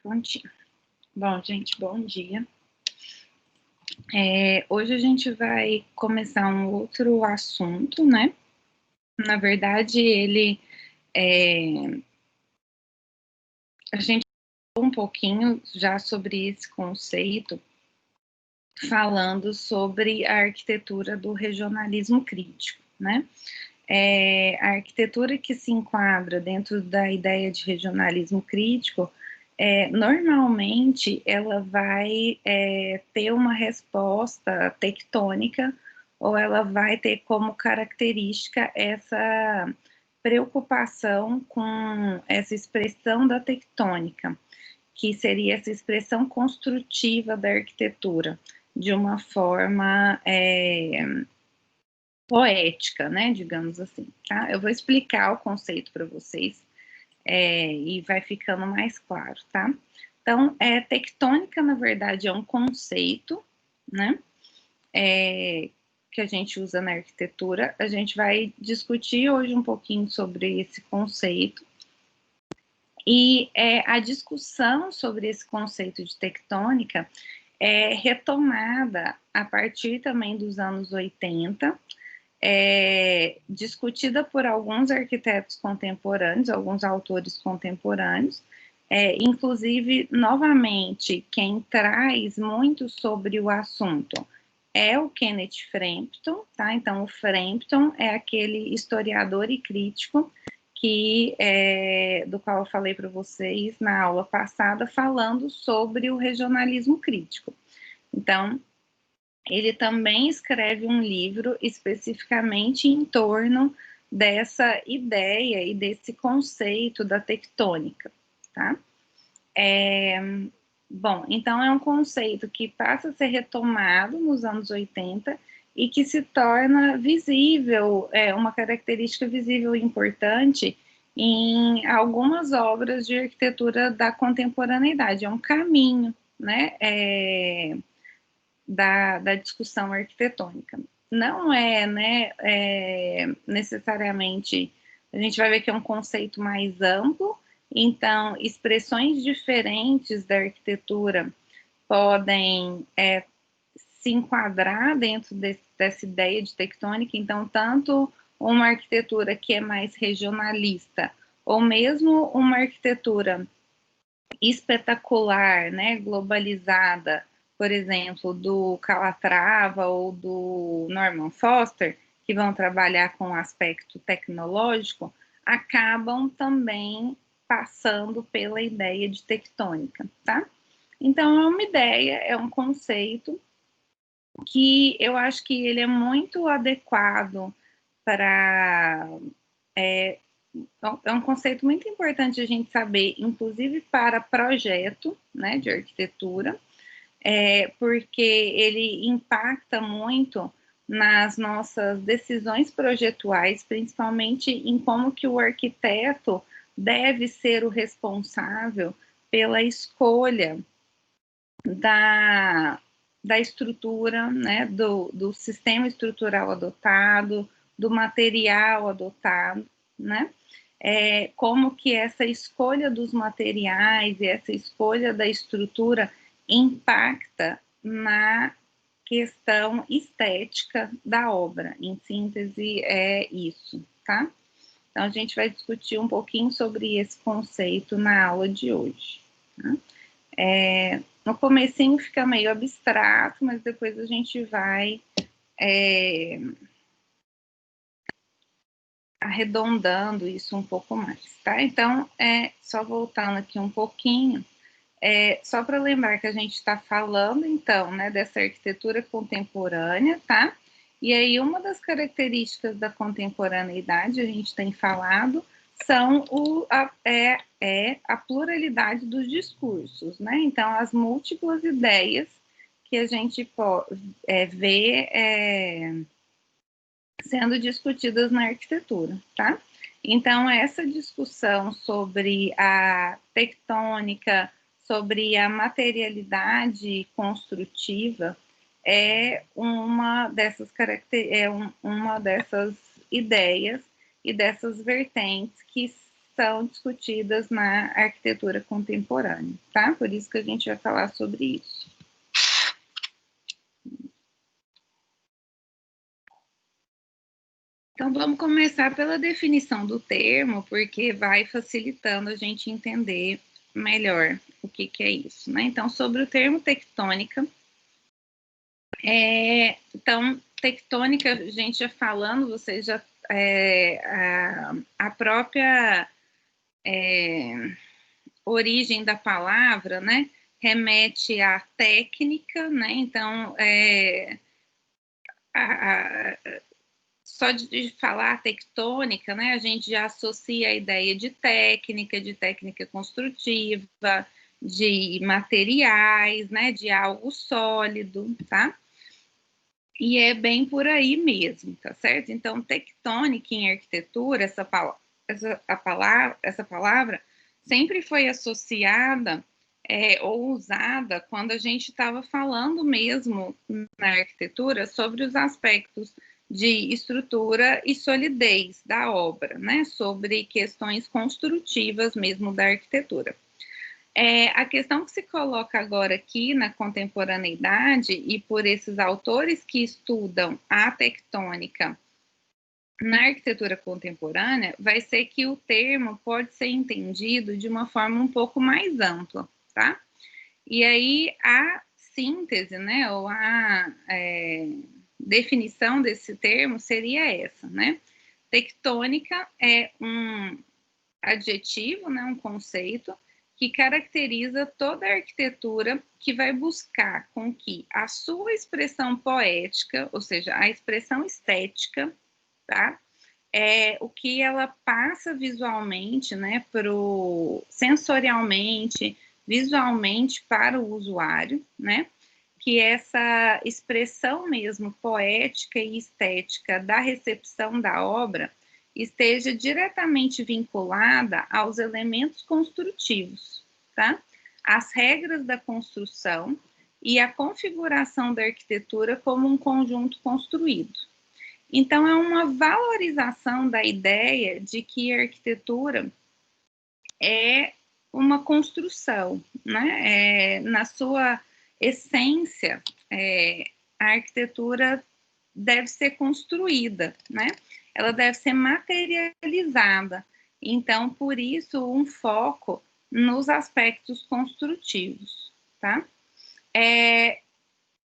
Prontinho. Bom, gente, bom dia. Hoje a gente vai começar um outro assunto, né? Na verdade, a gente falou um pouquinho já sobre esse conceito, falando sobre a arquitetura do regionalismo crítico, né? A arquitetura que se enquadra dentro da ideia de regionalismo crítico, normalmente ela vai ter uma resposta tectônica, ou ela vai ter como característica essa preocupação com essa expressão da tectônica, que seria essa expressão construtiva da arquitetura, de uma forma poética, né, digamos assim, tá? Eu vou explicar o conceito para vocês e vai ficando mais claro, tá? Então, tectônica, na verdade, é um conceito, né, que a gente usa na arquitetura. A gente vai discutir hoje um pouquinho sobre esse conceito. E a discussão sobre esse conceito de tectônica é retomada a partir também dos anos 80, discutida por alguns arquitetos contemporâneos, alguns autores contemporâneos, inclusive, novamente, quem traz muito sobre o assunto é o Kenneth Frampton, tá? Então, o Frampton é aquele historiador e crítico do qual eu falei para vocês na aula passada, falando sobre o regionalismo crítico. Então, ele também escreve um livro especificamente em torno dessa ideia e desse conceito da tectônica, tá? Bom, então é um conceito que passa a ser retomado nos anos 80 e que se torna visível, uma característica visível e importante em algumas obras de arquitetura da contemporaneidade. É um caminho, né, da discussão arquitetônica. Não né, necessariamente, a gente vai ver que é um conceito mais amplo, então, expressões diferentes da arquitetura podem se enquadrar dentro dessa ideia de tectônica. Então, tanto uma arquitetura que é mais regionalista, ou mesmo uma arquitetura espetacular, né, globalizada, por exemplo, do Calatrava ou do Norman Foster, que vão trabalhar com o aspecto tecnológico, acabam também passando pela ideia de tectônica, tá? Então, é uma ideia, é um conceito que eu acho que ele é muito adequado para... É um conceito muito importante a gente saber, inclusive para projeto, né, de arquitetura, porque ele impacta muito nas nossas decisões projetuais, principalmente em como que o arquiteto deve ser o responsável pela escolha da estrutura, né, do sistema estrutural adotado, do material adotado, né, como que essa escolha dos materiais e essa escolha da estrutura impacta na questão estética da obra. Em síntese, é isso, tá? Então, a gente vai discutir um pouquinho sobre esse conceito na aula de hoje, tá? No comecinho fica meio abstrato, mas depois a gente vai arredondando isso um pouco mais, tá? Então, só voltando aqui um pouquinho, só para lembrar que a gente está falando, então, né, dessa arquitetura contemporânea, tá? E aí, uma das características da contemporaneidade, a gente tem falado, são a pluralidade dos discursos, né? Então, as múltiplas ideias que a gente vê sendo discutidas na arquitetura, tá? Então, essa discussão sobre a tectônica, sobre a materialidade construtiva, é uma dessas uma dessas ideias e dessas vertentes que são discutidas na arquitetura contemporânea, tá? Por isso que a gente vai falar sobre isso. Então, vamos começar pela definição do termo, porque vai facilitando a gente entender melhor o que é isso, né? Então, sobre o termo tectônica, então, tectônica, a gente já falando, vocês já, a própria origem da palavra, né, remete à técnica, né, então, só de falar tectônica, né, a gente já associa a ideia de técnica construtiva, de materiais, né, de algo sólido, tá? E é bem por aí mesmo, tá certo? Então, tectônica em arquitetura, essa palavra sempre foi associada ou usada quando a gente estava falando mesmo na arquitetura sobre os aspectos de estrutura e solidez da obra, né? Sobre questões construtivas mesmo da arquitetura. A questão que se coloca agora aqui na contemporaneidade e por esses autores que estudam a tectônica na arquitetura contemporânea vai ser que o termo pode ser entendido de uma forma um pouco mais ampla, tá? E aí a síntese, né, ou a definição desse termo seria essa, né? Tectônica é um adjetivo, né, um conceito que caracteriza toda a arquitetura que vai buscar com que a sua expressão poética, ou seja, a expressão estética, tá? O que ela passa visualmente, né, sensorialmente, visualmente para o usuário, né? Que essa expressão mesmo poética e estética da recepção da obra esteja diretamente vinculada aos elementos construtivos, tá? As regras da construção e a configuração da arquitetura como um conjunto construído. Então, é uma valorização da ideia de que a arquitetura é uma construção, né? Na sua essência, a arquitetura deve ser construída, né? Ela deve ser materializada. Então, por isso, um foco nos aspectos construtivos, tá?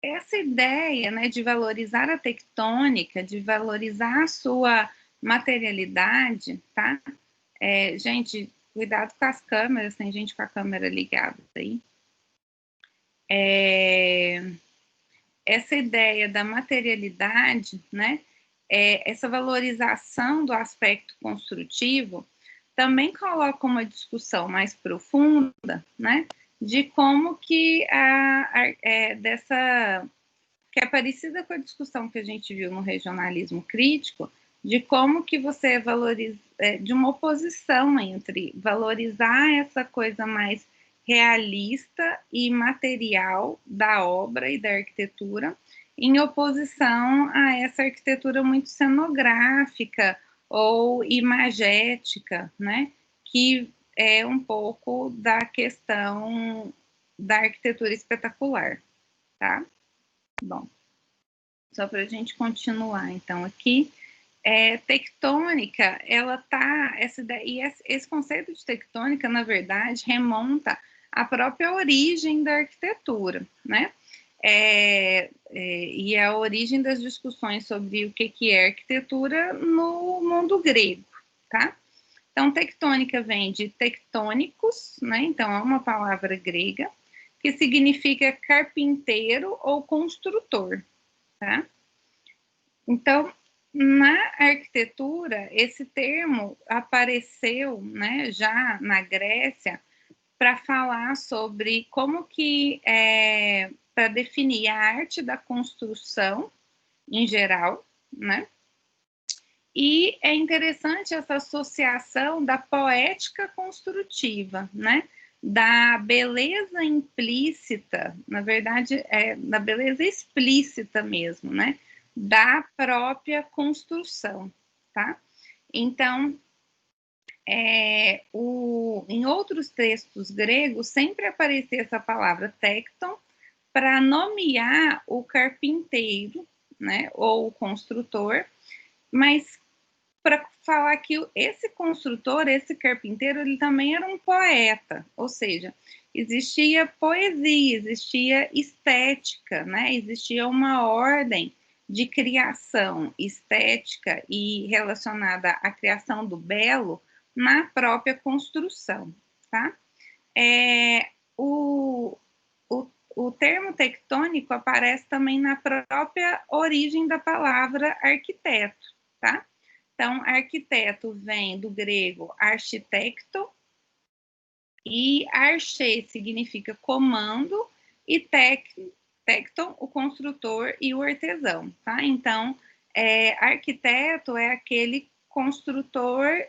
Essa ideia, né, de valorizar a tectônica, de valorizar a sua materialidade, tá? Gente, cuidado com as câmeras, tem gente com a câmera ligada aí. Essa ideia da materialidade, né, essa valorização do aspecto construtivo, também coloca uma discussão mais profunda, né, de como que que é parecida com a discussão que a gente viu no regionalismo crítico, de como que você valoriza, de uma oposição entre valorizar essa coisa mais realista e material da obra e da arquitetura, em oposição a essa arquitetura muito cenográfica ou imagética, né, que é um pouco da questão da arquitetura espetacular, tá? Bom, só para a gente continuar, então, aqui, tectônica, ela tá, esse conceito de tectônica, na verdade, remonta à própria origem da arquitetura, né? E a origem das discussões sobre o que é arquitetura no mundo grego, tá? Então, tectônica vem de tectônicos, né? Então, é uma palavra grega, que significa carpinteiro ou construtor, tá? Então, na arquitetura, esse termo apareceu, né, já na Grécia, para falar sobre como que, para definir a arte da construção em geral, né? E é interessante essa associação da poética construtiva, né? Da beleza implícita, na verdade, da beleza explícita mesmo, né? Da própria construção, tá? Então, em outros textos gregos sempre aparecia essa palavra tecton para nomear o carpinteiro, né, ou o construtor, mas para falar que esse construtor, esse carpinteiro, ele também era um poeta, ou seja, existia poesia, existia estética, né? Existia uma ordem de criação estética e relacionada à criação do belo na própria construção, tá? O, o termo tectônico aparece também na própria origem da palavra arquiteto, tá? Então, arquiteto vem do grego architecto, e arche significa comando, e tecton, o construtor e o artesão, tá? Então, arquiteto é aquele construtor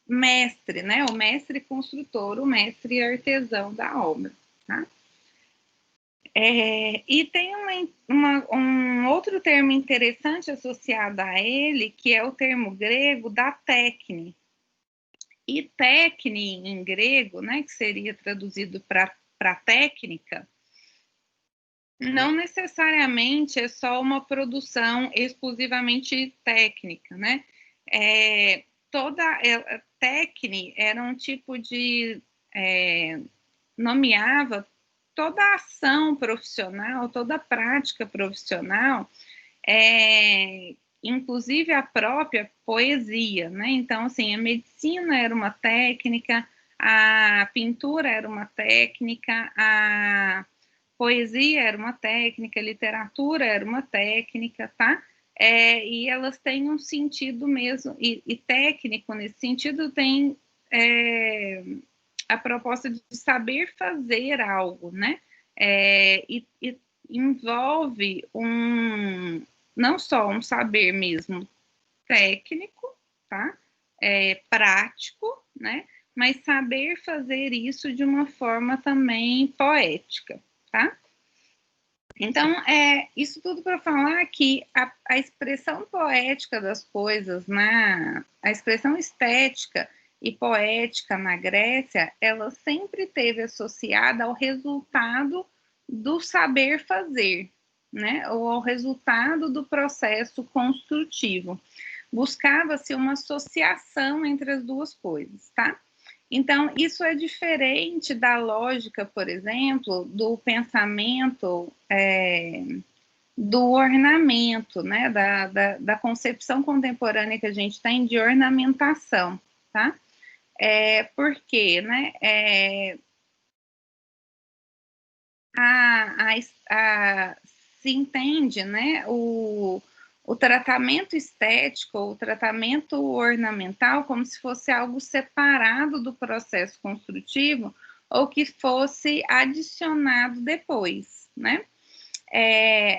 mestre, né? O mestre construtor, o mestre artesão da obra, tá? E tem um outro termo interessante associado a ele, que é o termo grego da técnica. E técnica em grego, né, que seria traduzido para técnica, não necessariamente é só uma produção exclusivamente técnica, né? Técnica era um tipo de nomeava toda a ação profissional, toda a prática profissional, inclusive a própria poesia, né? Então, assim, a medicina era uma técnica, a pintura era uma técnica, a poesia era uma técnica, a literatura era uma técnica, tá? E elas têm um sentido mesmo, e técnico nesse sentido tem a proposta de saber fazer algo, né? E envolve não só um saber mesmo técnico, tá? Prático, né? Mas saber fazer isso de uma forma também poética, tá? Então, isso tudo para falar que a expressão poética das coisas, a expressão estética e poética na Grécia, ela sempre esteve associada ao resultado do saber fazer, né? Ou ao resultado do processo construtivo. Buscava-se uma associação entre as duas coisas, tá? Então, isso é diferente da lógica, por exemplo, do pensamento do ornamento, né? Da concepção contemporânea que a gente tem de ornamentação, tá? Porque, né? Se entende, né? O tratamento estético, o tratamento ornamental, como se fosse algo separado do processo construtivo ou que fosse adicionado depois, né?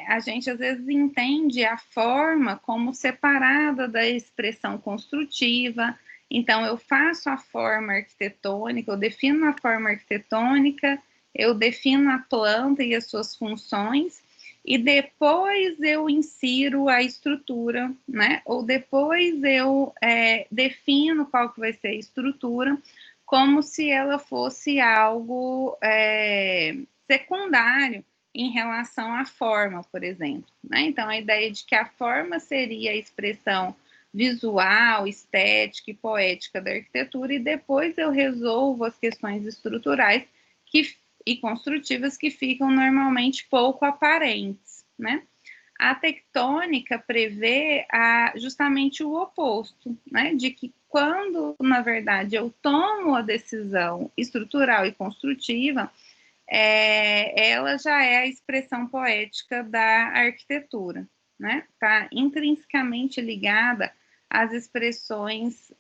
A gente às vezes entende a forma como separada da expressão construtiva. Então, eu faço a forma arquitetônica, eu defino a forma arquitetônica, eu defino a planta e as suas funções, e depois eu insiro a estrutura, né? Ou depois eu defino qual que vai ser a estrutura, como se ela fosse algo secundário em relação à forma, por exemplo, né? Então, a ideia de que a forma seria a expressão visual, estética e poética da arquitetura, e depois eu resolvo as questões estruturais e construtivas que ficam normalmente pouco aparentes, né? A tectônica prevê justamente o oposto, né? De que quando, na verdade, eu tomo a decisão estrutural e construtiva, ela já é a expressão poética da arquitetura, né? Está intrinsecamente ligada às expressões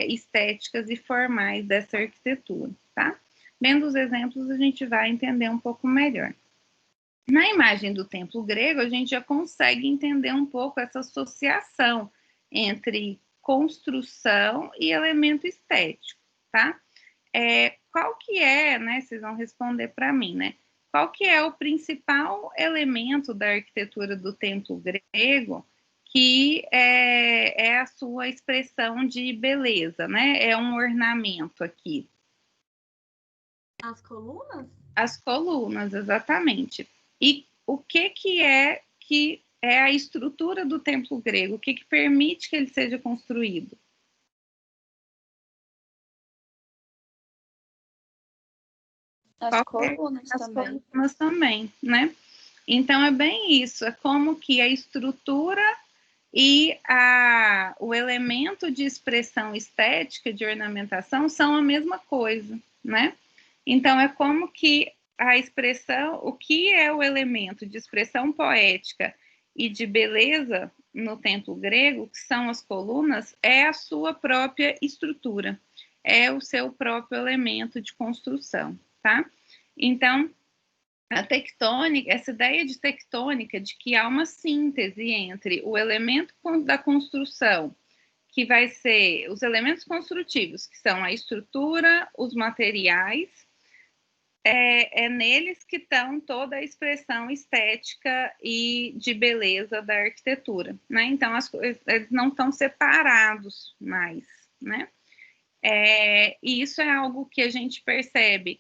estéticas e formais dessa arquitetura, tá? Vendo os exemplos, a gente vai entender um pouco melhor. Na imagem do templo grego, a gente já consegue entender um pouco essa associação entre construção e elemento estético, tá? Qual que é, né? Vocês vão responder para mim, né? Qual que é o principal elemento da arquitetura do templo grego que é a sua expressão de beleza, né? É um ornamento aqui. As colunas? As colunas, exatamente. E o que é a estrutura do templo grego? O que permite que ele seja construído? As colunas também. As colunas também, né? Então, é bem isso. É como que a estrutura e o elemento de expressão estética, de ornamentação, são a mesma coisa, né? Então, é como que a expressão, o que é o elemento de expressão poética e de beleza no templo grego, que são as colunas, é a sua própria estrutura, é o seu próprio elemento de construção, tá? Então, a tectônica, essa ideia de tectônica, de que há uma síntese entre o elemento da construção, que vai ser os elementos construtivos, que são a estrutura, os materiais, é neles que estão toda a expressão estética e de beleza da arquitetura, né? Então, eles não estão separados mais, né? E isso é algo que a gente percebe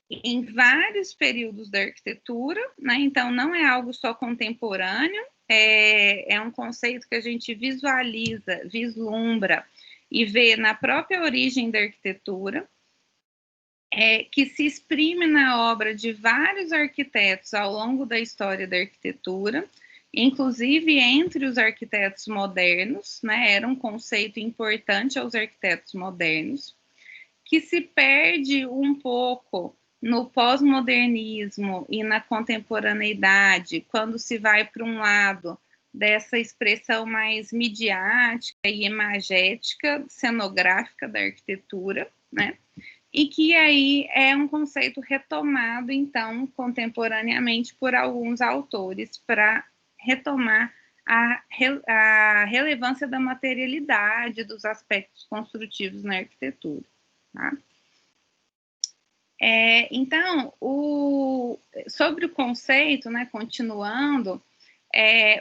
em vários períodos da arquitetura, né? Então, não é algo só contemporâneo, é um conceito que a gente visualiza, vislumbra e vê na própria origem da arquitetura, que se exprime na obra de vários arquitetos ao longo da história da arquitetura, inclusive entre os arquitetos modernos, né? Era um conceito importante aos arquitetos modernos, que se perde um pouco no pós-modernismo e na contemporaneidade, quando se vai para um lado dessa expressão mais midiática e imagética, cenográfica da arquitetura, né? E que aí é um conceito retomado, então, contemporaneamente por alguns autores para retomar a relevância da materialidade, dos aspectos construtivos na arquitetura. Tá? Então, sobre o conceito, né, continuando,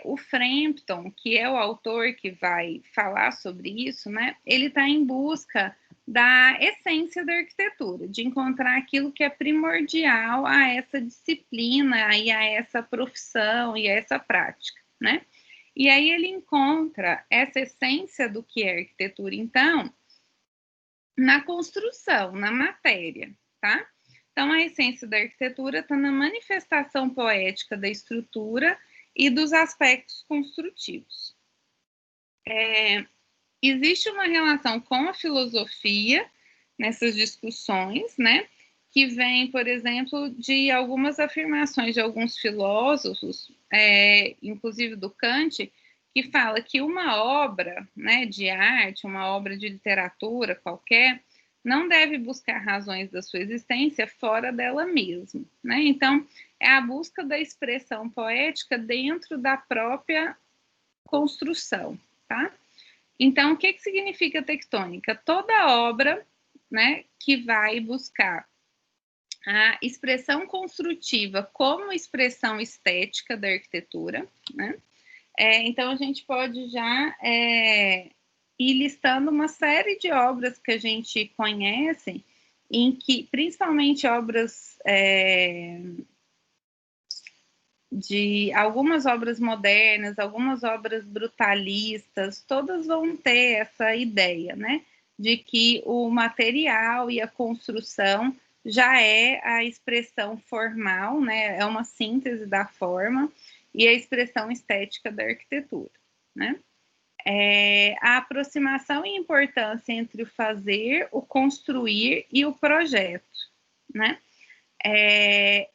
o Frampton, que é o autor que vai falar sobre isso, né, ele está em busca da essência da arquitetura, de encontrar aquilo que é primordial a essa disciplina e a essa profissão e a essa prática, né? E aí ele encontra essa essência do que é arquitetura, então, na construção, na matéria, tá? Então, a essência da arquitetura está na manifestação poética da estrutura e dos aspectos construtivos. Existe uma relação com a filosofia nessas discussões, né? Que vem, por exemplo, de algumas afirmações de alguns filósofos, inclusive do Kant, que fala que uma obra, né, de arte, uma obra de literatura qualquer, não deve buscar razões da sua existência fora dela mesma, né? Então, é a busca da expressão poética dentro da própria construção, tá? Então, o que significa tectônica? Toda obra, né, que vai buscar a expressão construtiva como expressão estética da arquitetura, né? Então, a gente pode já ir listando uma série de obras que a gente conhece, em que, principalmente obras de algumas obras modernas, algumas obras brutalistas, todas vão ter essa ideia, né? De que o material e a construção já é a expressão formal, né? É uma síntese da forma e a expressão estética da arquitetura, né? A aproximação e importância entre o fazer, o construir e o projeto, né?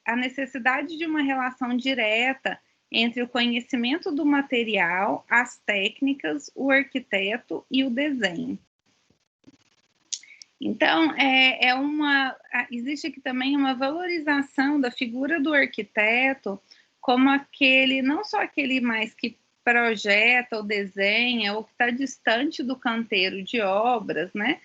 A necessidade de uma relação direta entre o conhecimento do material, as técnicas, o arquiteto e o desenho. Então, existe aqui também uma valorização da figura do arquiteto como aquele, não só aquele mais que projeta ou desenha, ou que está distante do canteiro de obras, né?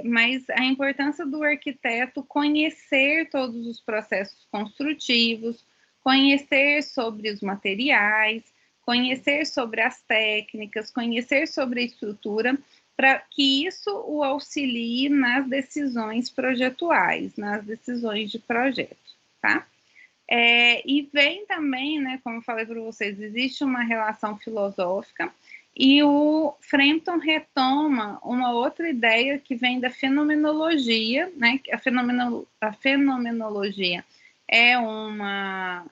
Mas a importância do arquiteto conhecer todos os processos construtivos, conhecer sobre os materiais, conhecer sobre as técnicas, conhecer sobre a estrutura, para que isso o auxilie nas decisões projetuais, nas decisões de projeto, tá? E vem também, né, como eu falei para vocês, existe uma relação filosófica, e o Frampton retoma uma outra ideia que vem da fenomenologia, né? A fenomenologia é uma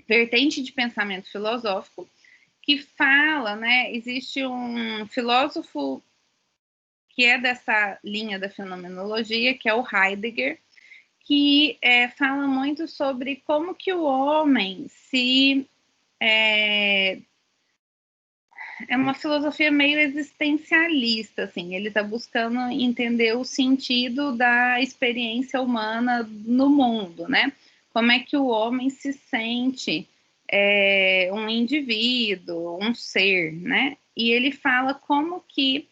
vertente de pensamento filosófico que fala, né? Existe um filósofo que é dessa linha da fenomenologia, que é o Heidegger, que fala muito sobre como que o homem se... É uma filosofia meio existencialista, assim, ele está buscando entender o sentido da experiência humana no mundo, né? Como é que o homem se sente um indivíduo, um ser, né? E ele fala como que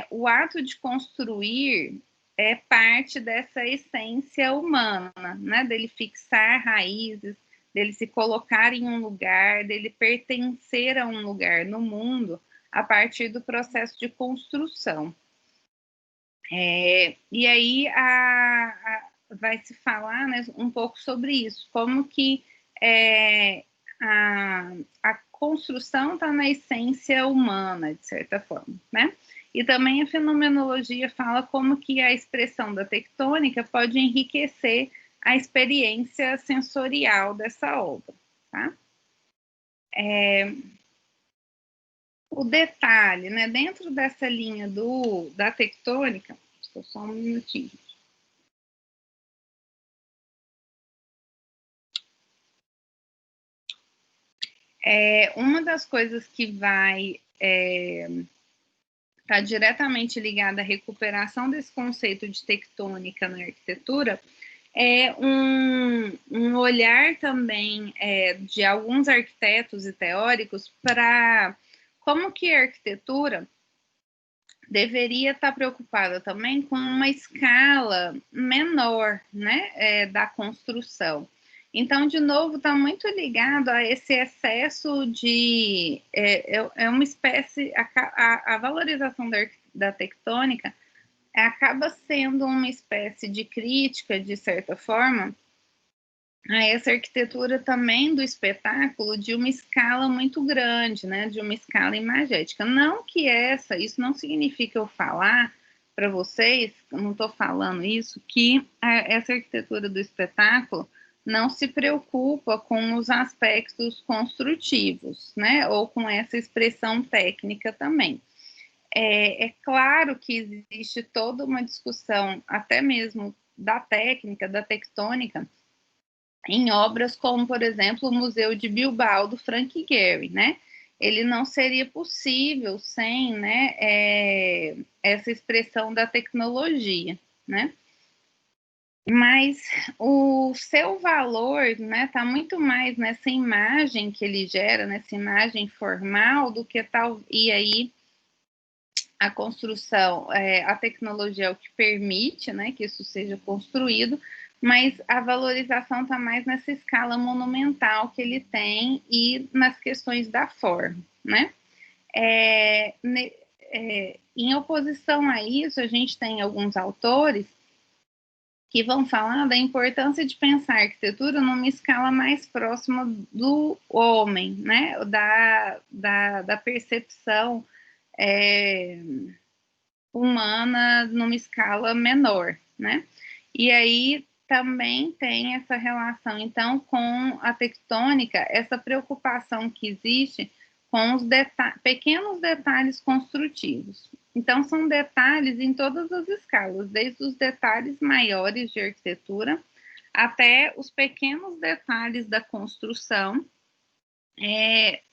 o ato de construir é parte dessa essência humana, né? Dele fixar raízes, dele se colocar em um lugar, dele pertencer a um lugar no mundo a partir do processo de construção. E aí vai se falar, né, um pouco sobre isso, como que a construção está na essência humana, de certa forma, né? E também a fenomenologia fala como que a expressão da tectônica pode enriquecer a experiência sensorial dessa obra, tá? O detalhe, né, dentro dessa linha da tectônica, só um minutinho. Uma das coisas que vai estar diretamente ligada à recuperação desse conceito de tectônica na arquitetura é um olhar também de alguns arquitetos e teóricos para como que a arquitetura deveria estar preocupada também com uma escala menor, né, da construção. Então, de novo, está muito ligado a esse excesso de... uma espécie... A valorização da tectônica acaba sendo uma espécie de crítica, de certa forma, a essa arquitetura também do espetáculo de uma escala muito grande, né, de uma escala imagética. Não que isso não significa eu falar para vocês, eu não estou falando isso, que essa arquitetura do espetáculo não se preocupa com os aspectos construtivos, né, ou com essa expressão técnica também. É claro que existe toda uma discussão, até mesmo da técnica, da tectônica, em obras como, por exemplo, o Museu de Bilbao, do Frank Gehry, né? Ele não seria possível sem, né, essa expressão da tecnologia, né? Mas o seu valor, né, tá muito mais nessa imagem que ele gera, nessa imagem formal, do que tal, e aí a construção, a tecnologia é o que permite, né, que isso seja construído, mas a valorização está mais nessa escala monumental que ele tem e nas questões da forma, né? Em oposição a isso, a gente tem alguns autores que vão falar da importância de pensar a arquitetura numa escala mais próxima do homem, né? Da percepção humana numa escala menor, né? E aí também tem essa relação, então, com a tectônica, essa preocupação que existe com os pequenos detalhes construtivos. Então, são detalhes em todas as escalas, desde os detalhes maiores de arquitetura até os pequenos detalhes da construção,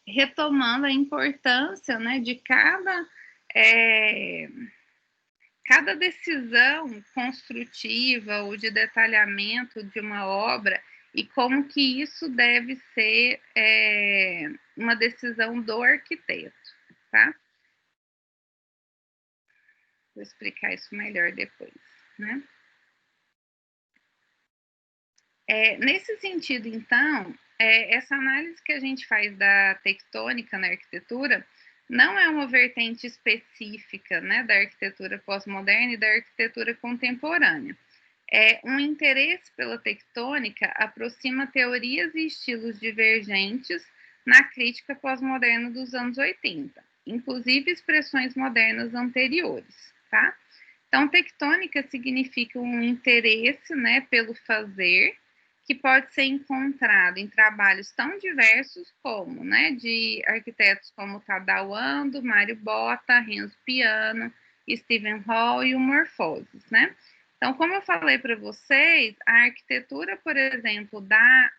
retomando a importância, né, de cada decisão construtiva ou de detalhamento de uma obra e como que isso deve ser uma decisão do arquiteto, tá? Vou explicar isso melhor depois, né? Nesse sentido, então, essa análise que a gente faz da tectônica na arquitetura não é uma vertente específica, né, da arquitetura pós-moderna e da arquitetura contemporânea. Um interesse pela tectônica aproxima teorias e estilos divergentes na crítica pós-moderna dos anos 80, inclusive expressões modernas anteriores, tá? Então, tectônica significa um interesse, né, pelo fazer, que pode ser encontrado em trabalhos tão diversos como, né, de arquitetos como Tadao Ando, Mário Botta, Renzo Piano, Stephen Hall e o Morphoses, né? Então, como eu falei para vocês, a arquitetura, por exemplo,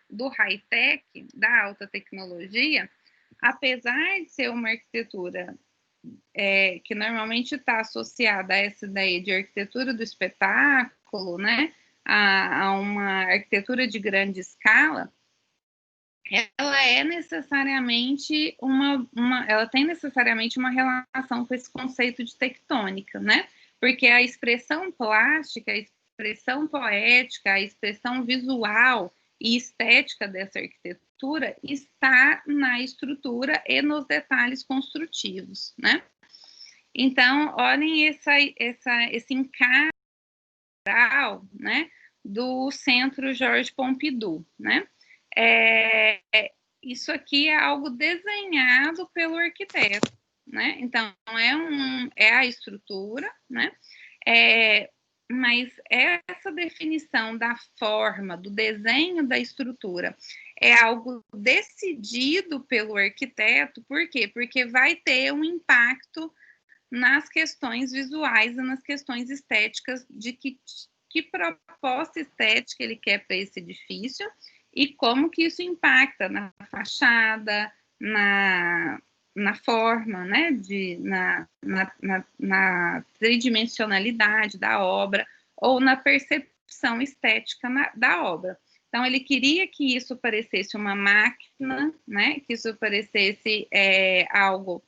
do high-tech, da alta tecnologia, apesar de ser uma arquitetura que normalmente está associada a essa ideia de arquitetura do espetáculo, né, a uma arquitetura de grande escala, ela é necessariamente ela tem necessariamente uma relação com esse conceito de tectônica, né? Porque a expressão plástica, a expressão poética, a expressão visual e estética dessa arquitetura está na estrutura e nos detalhes construtivos, né? Então, olhem esse encaixe, né, do Centro Georges Pompidou, né? Isso aqui é algo desenhado pelo arquiteto, né? Então, é a estrutura, né? Mas essa definição da forma, do desenho da estrutura, é algo decidido pelo arquiteto, por quê? Porque vai ter um impacto nas questões visuais e nas questões estéticas de que proposta estética ele quer para esse edifício e como que isso impacta na fachada, na forma, né, na tridimensionalidade da obra ou na percepção estética da obra. Então, ele queria que isso parecesse uma máquina, né, que isso parecesse algo...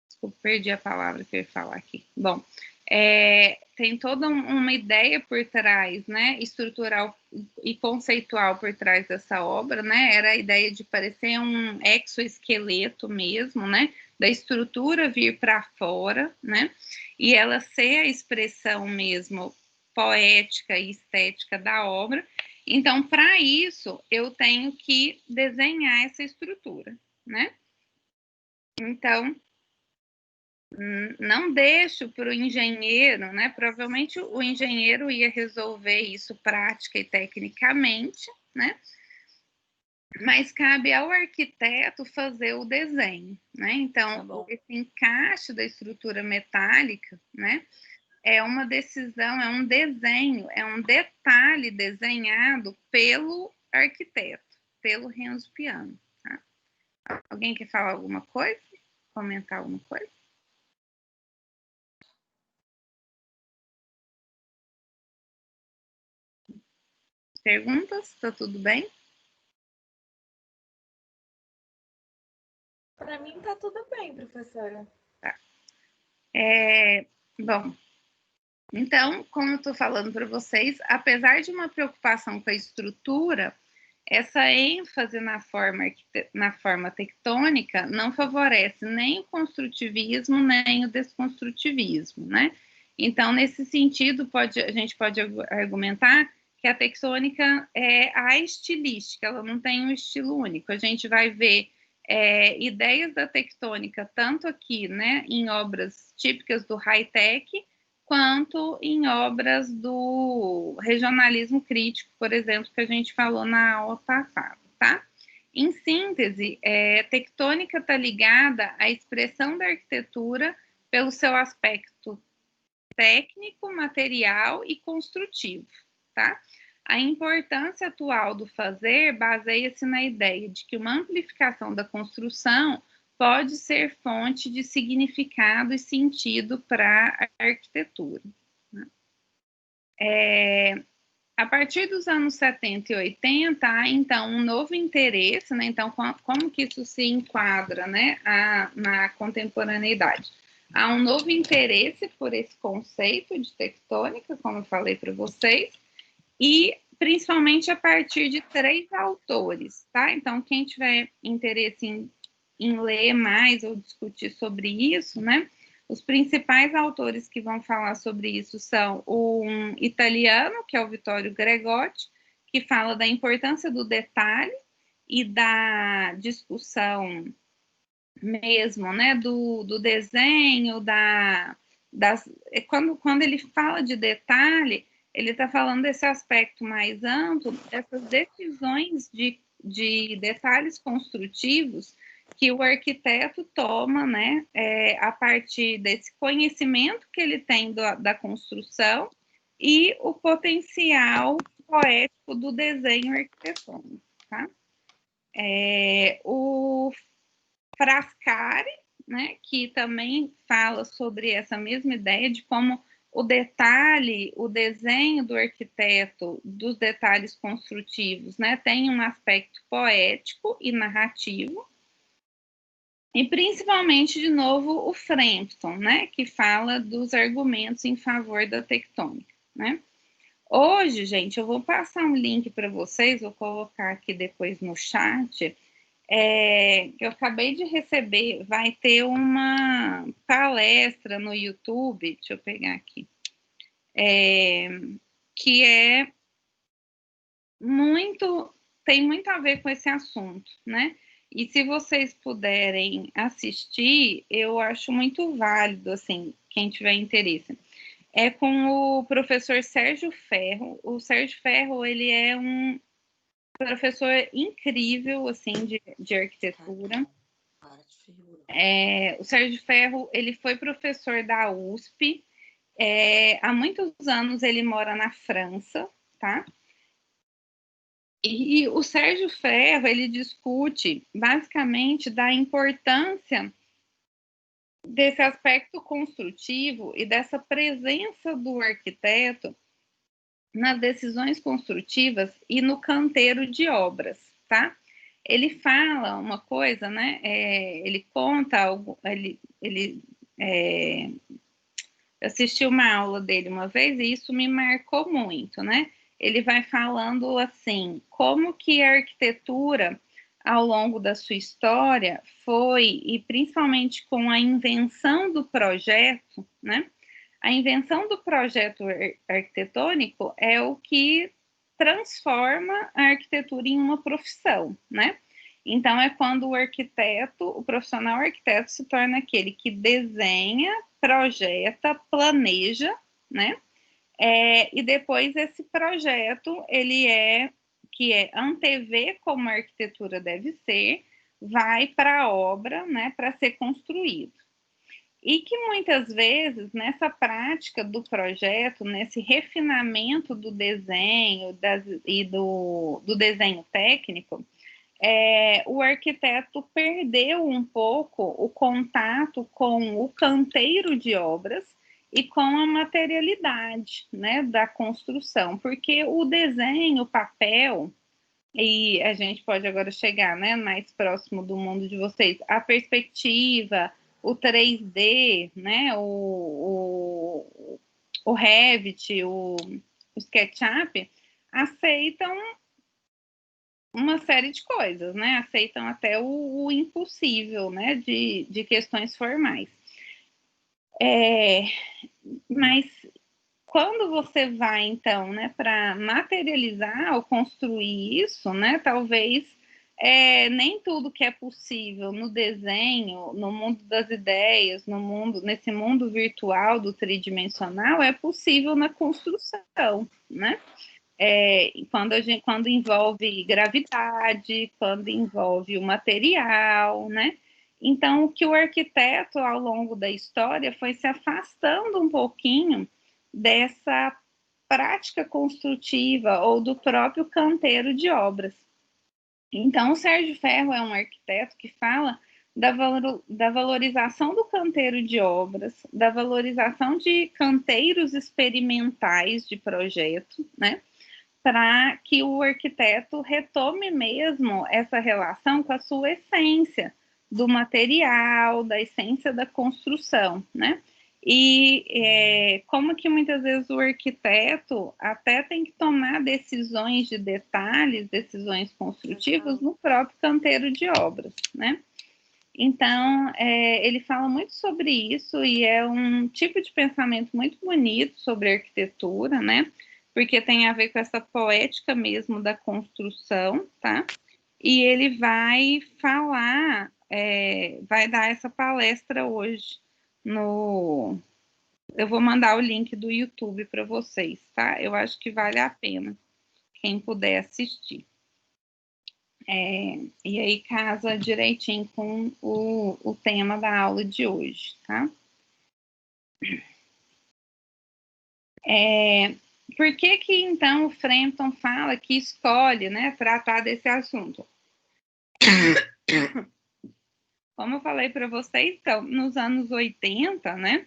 Desculpa, perdi a palavra que eu ia falar aqui. Bom, tem toda uma ideia por trás, né, estrutural e conceitual por trás dessa obra, né, era a ideia de parecer um exoesqueleto mesmo, né, da estrutura vir para fora, né, e ela ser a expressão mesmo poética e estética da obra. Então, para isso, eu tenho que desenhar essa estrutura, né? Então, não deixo para o engenheiro, né? Provavelmente o engenheiro ia resolver isso prática e tecnicamente, né? Mas cabe ao arquiteto fazer o desenho, né? Então, esse encaixe da estrutura metálica, né? É uma decisão, é um desenho, é um detalhe desenhado pelo arquiteto, pelo Renzo Piano. Tá? Alguém quer falar alguma coisa? Comentar alguma coisa? Perguntas? Está tudo bem? Para mim tá tudo bem, professora. Tá. Bom, então, como eu estou falando para vocês, apesar de uma preocupação com a estrutura, essa ênfase na forma tectônica não favorece nem o construtivismo, nem o desconstrutivismo, né? Então, nesse sentido, a gente pode argumentar que a tectônica é a estilística, ela não tem um estilo único. A gente vai ver ideias da tectônica, tanto aqui, né, em obras típicas do high-tech, quanto em obras do regionalismo crítico, por exemplo, que a gente falou na aula passada, tá? Em síntese, tectônica está ligada à expressão da arquitetura pelo seu aspecto técnico, material e construtivo, tá? A importância atual do fazer baseia-se na ideia de que uma amplificação da construção pode ser fonte de significado e sentido para a arquitetura. Né? A partir dos anos 70 e 80, há, então, um novo interesse, né? Então, como que isso se enquadra, né, na contemporaneidade? há um novo interesse por esse conceito de tectônica, como eu falei para vocês, e principalmente a partir de 3 autores, tá? Então, quem tiver interesse em ler mais ou discutir sobre isso, né? Os principais autores que vão falar sobre isso são um italiano, que é o Vittorio Gregotti, que fala da importância do detalhe e da discussão mesmo, né, do desenho, quando ele fala de detalhe, ele está falando desse aspecto mais amplo, dessas decisões de detalhes construtivos que o arquiteto toma, né, a partir desse conhecimento que ele tem da construção e o potencial poético do desenho arquitetônico, tá? O Frascari, né, que também fala sobre essa mesma ideia de como o detalhe, o desenho do arquiteto, dos detalhes construtivos, né, tem um aspecto poético e narrativo. E principalmente, de novo, o Frampton, né, que fala dos argumentos em favor da tectônica, né? Hoje, gente, eu vou passar um link para vocês, vou colocar aqui depois no chat, que eu acabei de receber, vai ter uma palestra no YouTube, deixa eu pegar aqui, que tem muito a ver com esse assunto, né? E se vocês puderem assistir, eu acho muito válido, assim, quem tiver interesse. É com o professor Sérgio Ferro. O Sérgio Ferro, ele é um professor incrível, assim, de arquitetura. O Sérgio Ferro, ele foi professor da USP. Há muitos anos ele mora na França, tá? E o Sérgio Ferro, ele discute basicamente da importância desse aspecto construtivo e dessa presença do arquiteto nas decisões construtivas e no canteiro de obras, tá? Ele fala uma coisa, né? Ele conta algo, assisti uma aula dele uma vez e isso me marcou muito, né? Ele vai falando assim, como que a arquitetura, ao longo da sua história, foi, e principalmente com a invenção do projeto, né? A invenção do projeto arquitetônico é o que transforma a arquitetura em uma profissão, né? Então, é quando o arquiteto, o profissional arquiteto, se torna aquele que desenha, projeta, planeja, né? E depois esse projeto, que é antever como a arquitetura deve ser, vai para a obra, né, para ser construído. E que muitas vezes, nessa prática do projeto, nesse refinamento do desenho e do desenho técnico, o arquiteto perdeu um pouco o contato com o canteiro de obras e com a materialidade, né, da construção, porque o desenho, o papel, e a gente pode agora chegar, né, mais próximo do mundo de vocês, a perspectiva, o 3D, né, o Revit, o SketchUp, aceitam uma série de coisas, né? Aceitam até o impossível, né? De questões formais. Mas quando você vai, então, né, para materializar ou construir isso, né? Talvez nem tudo que é possível no desenho, no mundo das ideias, nesse mundo virtual do tridimensional, é possível na construção, né? Quando envolve gravidade, quando envolve o material, né? Então, o que o arquiteto, ao longo da história, foi se afastando um pouquinho dessa prática construtiva ou do próprio canteiro de obras. Então, o Sérgio Ferro é um arquiteto que fala da valorização do canteiro de obras, da valorização de canteiros experimentais de projeto, né? Para que o arquiteto retome mesmo essa relação com a sua essência do material, da essência da construção, né? E como que muitas vezes o arquiteto até tem que tomar decisões de detalhes, decisões construtivas no próprio canteiro de obras, né? Então, ele fala muito sobre isso e é um tipo de pensamento muito bonito sobre arquitetura, né? Porque tem a ver com essa poética mesmo da construção, tá? E ele vai falar, vai dar essa palestra hoje no... Eu vou mandar o link do YouTube para vocês, tá? Eu acho que vale a pena quem puder assistir. E aí casa direitinho com o tema da aula de hoje, tá? Por que que, então, o Frampton fala que escolhe, né, tratar desse assunto? Como eu falei para vocês, então, nos anos 80, né,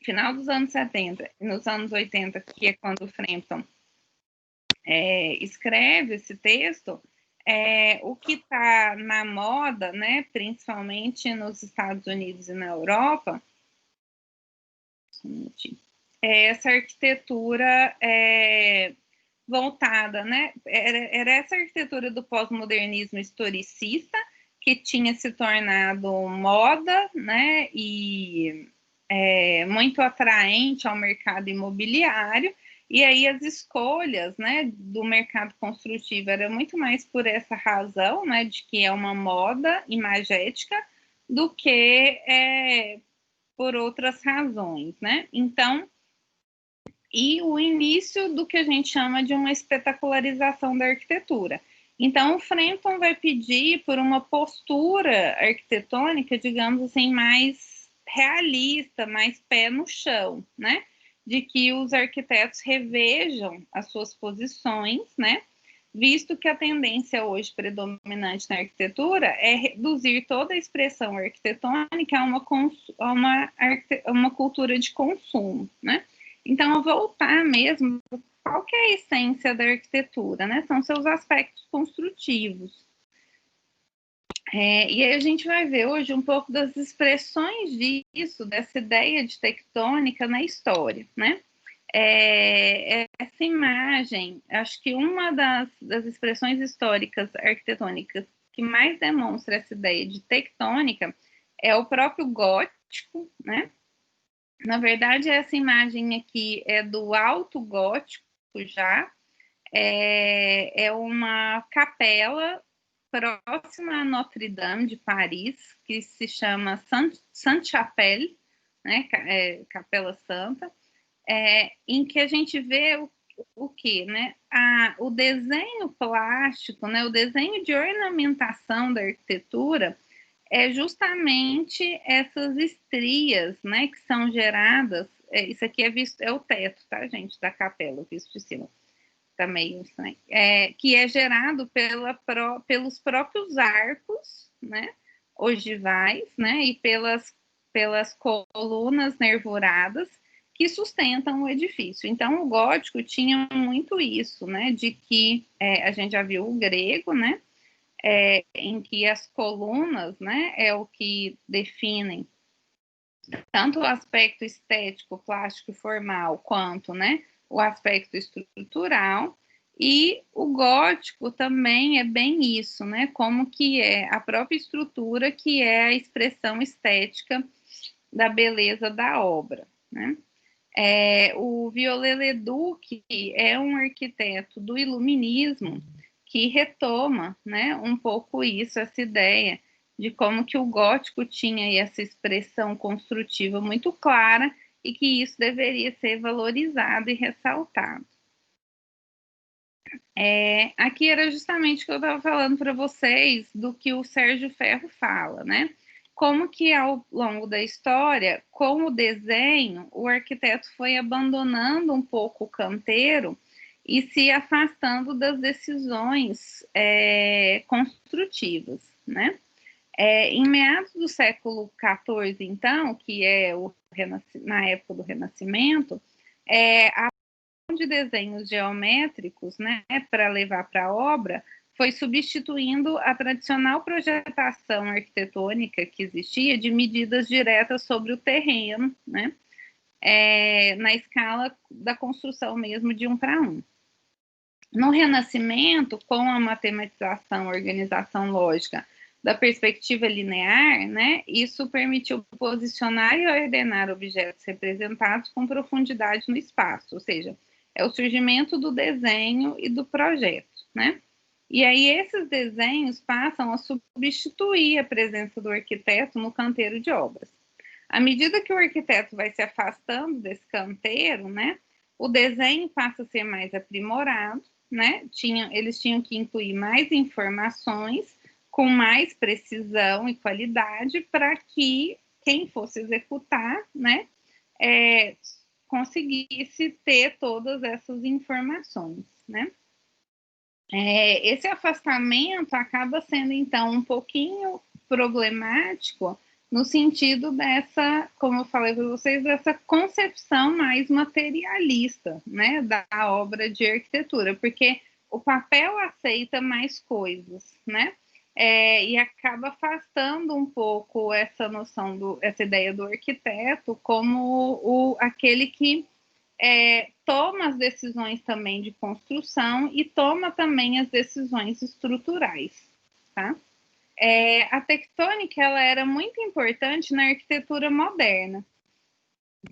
final dos anos 70, nos anos 80, que é quando o Frampton escreve esse texto, o que está na moda, né, principalmente nos Estados Unidos e na Europa, é essa arquitetura voltada, né, era essa arquitetura do pós-modernismo historicista, que tinha se tornado moda, né, e muito atraente ao mercado imobiliário, e aí as escolhas, né, do mercado construtivo era muito mais por essa razão, né, de que é uma moda imagética, do que por outras razões, né? Então, e o início do que a gente chama de uma espetacularização da arquitetura. Então, o Frampton vai pedir por uma postura arquitetônica, digamos assim, mais realista, mais pé no chão, né? De que os arquitetos revejam as suas posições, né? Visto que a tendência hoje predominante na arquitetura é reduzir toda a expressão arquitetônica a uma cultura de consumo, né? Então, voltar mesmo, qual que é a essência da arquitetura, né? São seus aspectos construtivos. E aí a gente vai ver hoje um pouco das expressões disso, dessa ideia de tectônica na história, né? Essa imagem, acho que uma das expressões históricas arquitetônicas que mais demonstra essa ideia de tectônica é o próprio gótico, né? Na verdade, essa imagem aqui é do Alto Gótico já, é uma capela próxima a Notre Dame de Paris, que se chama Sainte-Chapelle, né, Capela Santa, em que a gente vê o que, né? O desenho plástico, né, o desenho de ornamentação da arquitetura é justamente essas estrias, né, que são geradas. Isso aqui é o teto, tá, gente, da capela, visto de cima. Tá meio estranho. Que é gerado pelos próprios arcos, né, ogivais, né, e pelas colunas nervuradas que sustentam o edifício. Então, o gótico tinha muito isso, né, de que a gente já viu o grego, né, em que as colunas, né, é o que definem tanto o aspecto estético, plástico e formal, quanto, né, o aspecto estrutural. E o gótico também é bem isso, né, como que é a própria estrutura que é a expressão estética da beleza da obra, né. O Viollet-le-Duc é um arquiteto do iluminismo que retoma, né, um pouco isso, essa ideia de como que o gótico tinha essa expressão construtiva muito clara e que isso deveria ser valorizado e ressaltado. Aqui era justamente o que eu estava falando para vocês do que o Sérgio Ferro fala, né? Como que ao longo da história, com o desenho, o arquiteto foi abandonando um pouco o canteiro e se afastando das decisões construtivas, né? Em meados do século XIV, então, que é na época do Renascimento, a de desenhos geométricos, né, para levar para a obra, foi substituindo a tradicional projetação arquitetônica que existia de medidas diretas sobre o terreno, né? Na escala da construção mesmo de 1 para 1. No Renascimento, com a matematização, organização lógica da perspectiva linear, né, isso permitiu posicionar e ordenar objetos representados com profundidade no espaço, ou seja, é o surgimento do desenho e do projeto, né? E aí esses desenhos passam a substituir a presença do arquiteto no canteiro de obras. À medida que o arquiteto vai se afastando desse canteiro, né, o desenho passa a ser mais aprimorado, né? Eles tinham que incluir mais informações com mais precisão e qualidade para que quem fosse executar, né, conseguisse ter todas essas informações, né? Esse afastamento acaba sendo, então, um pouquinho problemático no sentido dessa, como eu falei para vocês, dessa concepção mais materialista, né, da obra de arquitetura, porque o papel aceita mais coisas, né, e acaba afastando um pouco essa noção, essa ideia do arquiteto como aquele que toma as decisões também de construção e toma também as decisões estruturais, tá? A tectônica ela era muito importante na arquitetura moderna.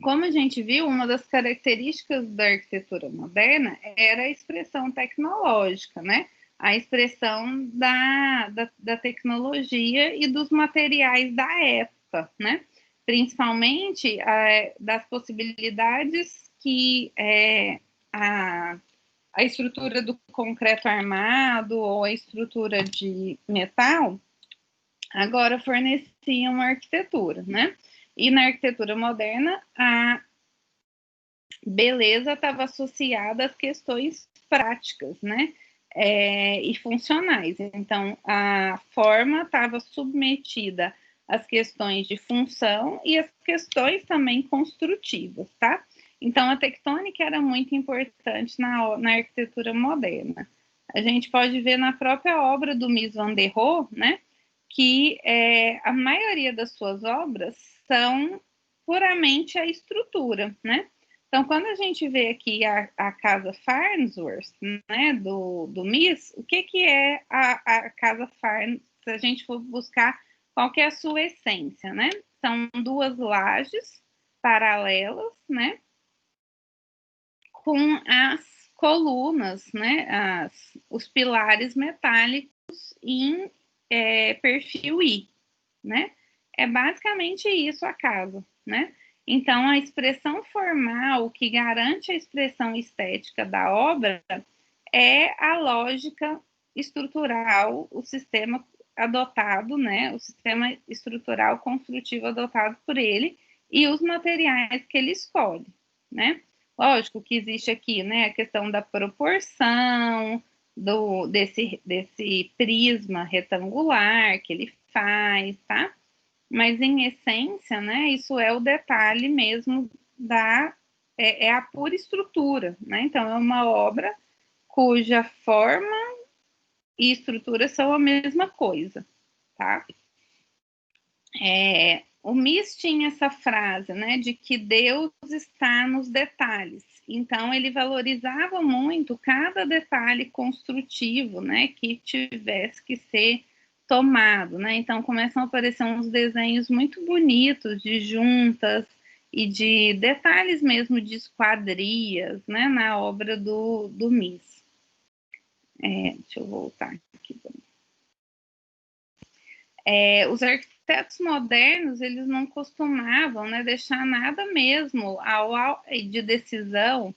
Como a gente viu, uma das características da arquitetura moderna era a expressão tecnológica, né? A expressão da tecnologia e dos materiais da época, né? Principalmente das possibilidades que a estrutura do concreto armado ou a estrutura de metal agora forneciam uma arquitetura, né? E na arquitetura moderna, a beleza estava associada às questões práticas, né? E funcionais. Então, a forma estava submetida às questões de função e às questões também construtivas, tá? Então, a tectônica era muito importante na arquitetura moderna. A gente pode ver na própria obra do Mies van der Rohe, né? Que a maioria das suas obras são puramente a estrutura, né? Então, quando a gente vê aqui a casa Farnsworth, né, do Mies, o que é a casa Farnsworth, se a gente for buscar qual que é a sua essência, né? São duas lajes paralelas, né, com as colunas, né, os pilares metálicos em perfil I, né? É basicamente isso a casa, né? Então, a expressão formal que garante a expressão estética da obra é a lógica estrutural, o sistema adotado, né? O sistema estrutural construtivo adotado por ele e os materiais que ele escolhe, né? Lógico que existe aqui, né, a questão da proporção, desse prisma retangular que ele faz, tá? Mas, em essência, né, isso é o detalhe mesmo é a pura estrutura, né? Então, é uma obra cuja forma e estrutura são a mesma coisa, tá? O Mies tinha essa frase, né, de que Deus está nos detalhes. Então, ele valorizava muito cada detalhe construtivo, né, que tivesse que ser tomado, né? Então, começam a aparecer uns desenhos muito bonitos de juntas e de detalhes mesmo de esquadrias, né, na obra do Mies. Deixa eu voltar aqui. Os arquitetos modernos, eles não costumavam, né, deixar nada mesmo de decisão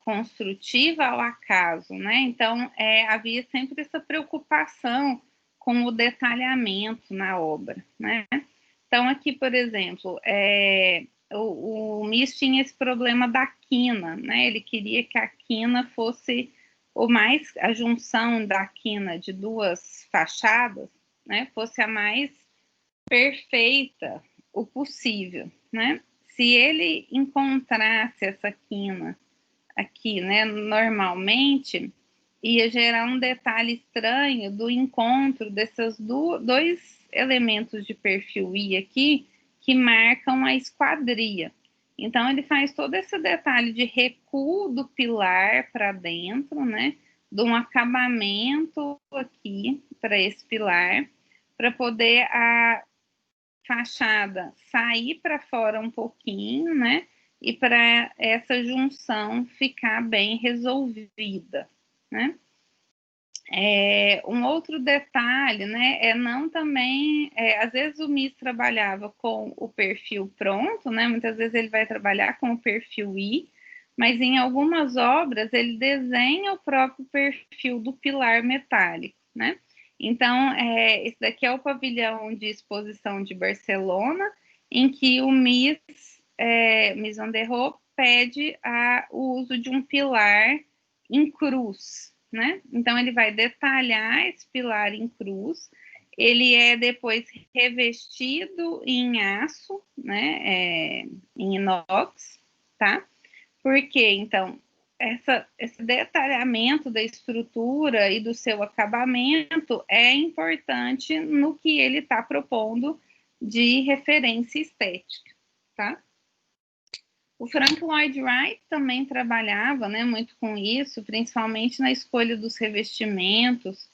construtiva ao acaso, né? Então, havia sempre essa preocupação com o detalhamento na obra, né? Então, aqui, por exemplo, o Mies tinha esse problema da quina, né? Ele queria que a quina fosse a junção da quina de duas fachadas, né, fosse a mais perfeita o possível, né? Se ele encontrasse essa quina aqui, né, normalmente, ia gerar um detalhe estranho do encontro desses dois elementos de perfil I aqui, que marcam a esquadria. Então, ele faz todo esse detalhe de recuo do pilar para dentro, né? De um acabamento aqui para esse pilar, para poder a fachada sair para fora um pouquinho, né? E para essa junção ficar bem resolvida, né? Um outro detalhe, né, não também, às vezes o MIS trabalhava com o perfil pronto, né, muitas vezes ele vai trabalhar com o perfil I, mas em algumas obras ele desenha o próprio perfil do pilar metálico, né. Então, esse daqui é o pavilhão de exposição de Barcelona, em que o MIS, Mies van der Rohe, pede o uso de um pilar em cruz, né? Então, ele vai detalhar esse pilar em cruz, ele é depois revestido em aço, né? Em inox, tá? Por quê? Então, esse detalhamento da estrutura e do seu acabamento é importante no que ele está propondo de referência estética, tá? O Frank Lloyd Wright também trabalhava, né, muito com isso, principalmente na escolha dos revestimentos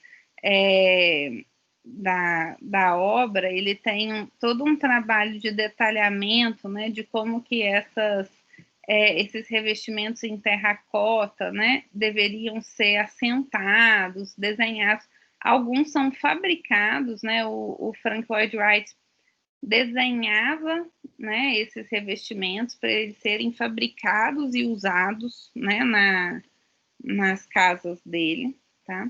da obra. Ele tem todo um trabalho de detalhamento, né, de como que esses revestimentos em terracota, né, deveriam ser assentados, desenhados. Alguns são fabricados, né, o Frank Lloyd Wright desenhava, né, esses revestimentos para eles serem fabricados e usados, né, nas casas dele, tá?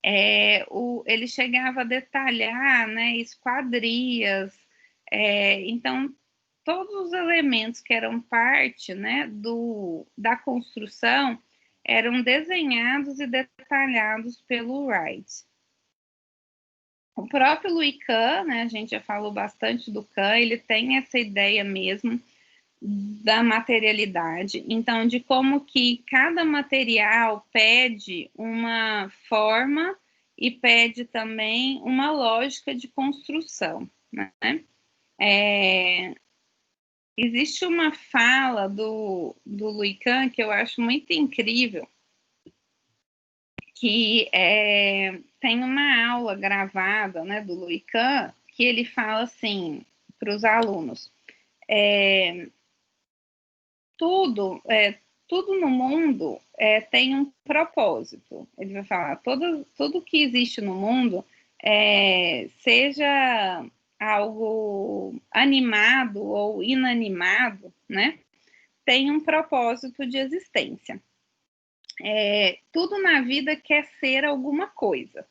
Ele chegava a detalhar, né, esquadrias, então todos os elementos que eram parte, né, da construção eram desenhados e detalhados pelo Wright. O próprio Louis Kahn, né, a gente já falou bastante do Kahn, ele tem essa ideia mesmo da materialidade, então de como que cada material pede uma forma e pede também uma lógica de construção, né? Existe uma fala do Louis Kahn que eu acho muito incrível, que tem uma aula gravada, né, do Louis Kahn, que ele fala assim para os alunos, tudo no mundo tem um propósito. Ele vai falar, tudo que existe no mundo, seja algo animado ou inanimado, né, tem um propósito de existência. Tudo na vida quer ser alguma coisa.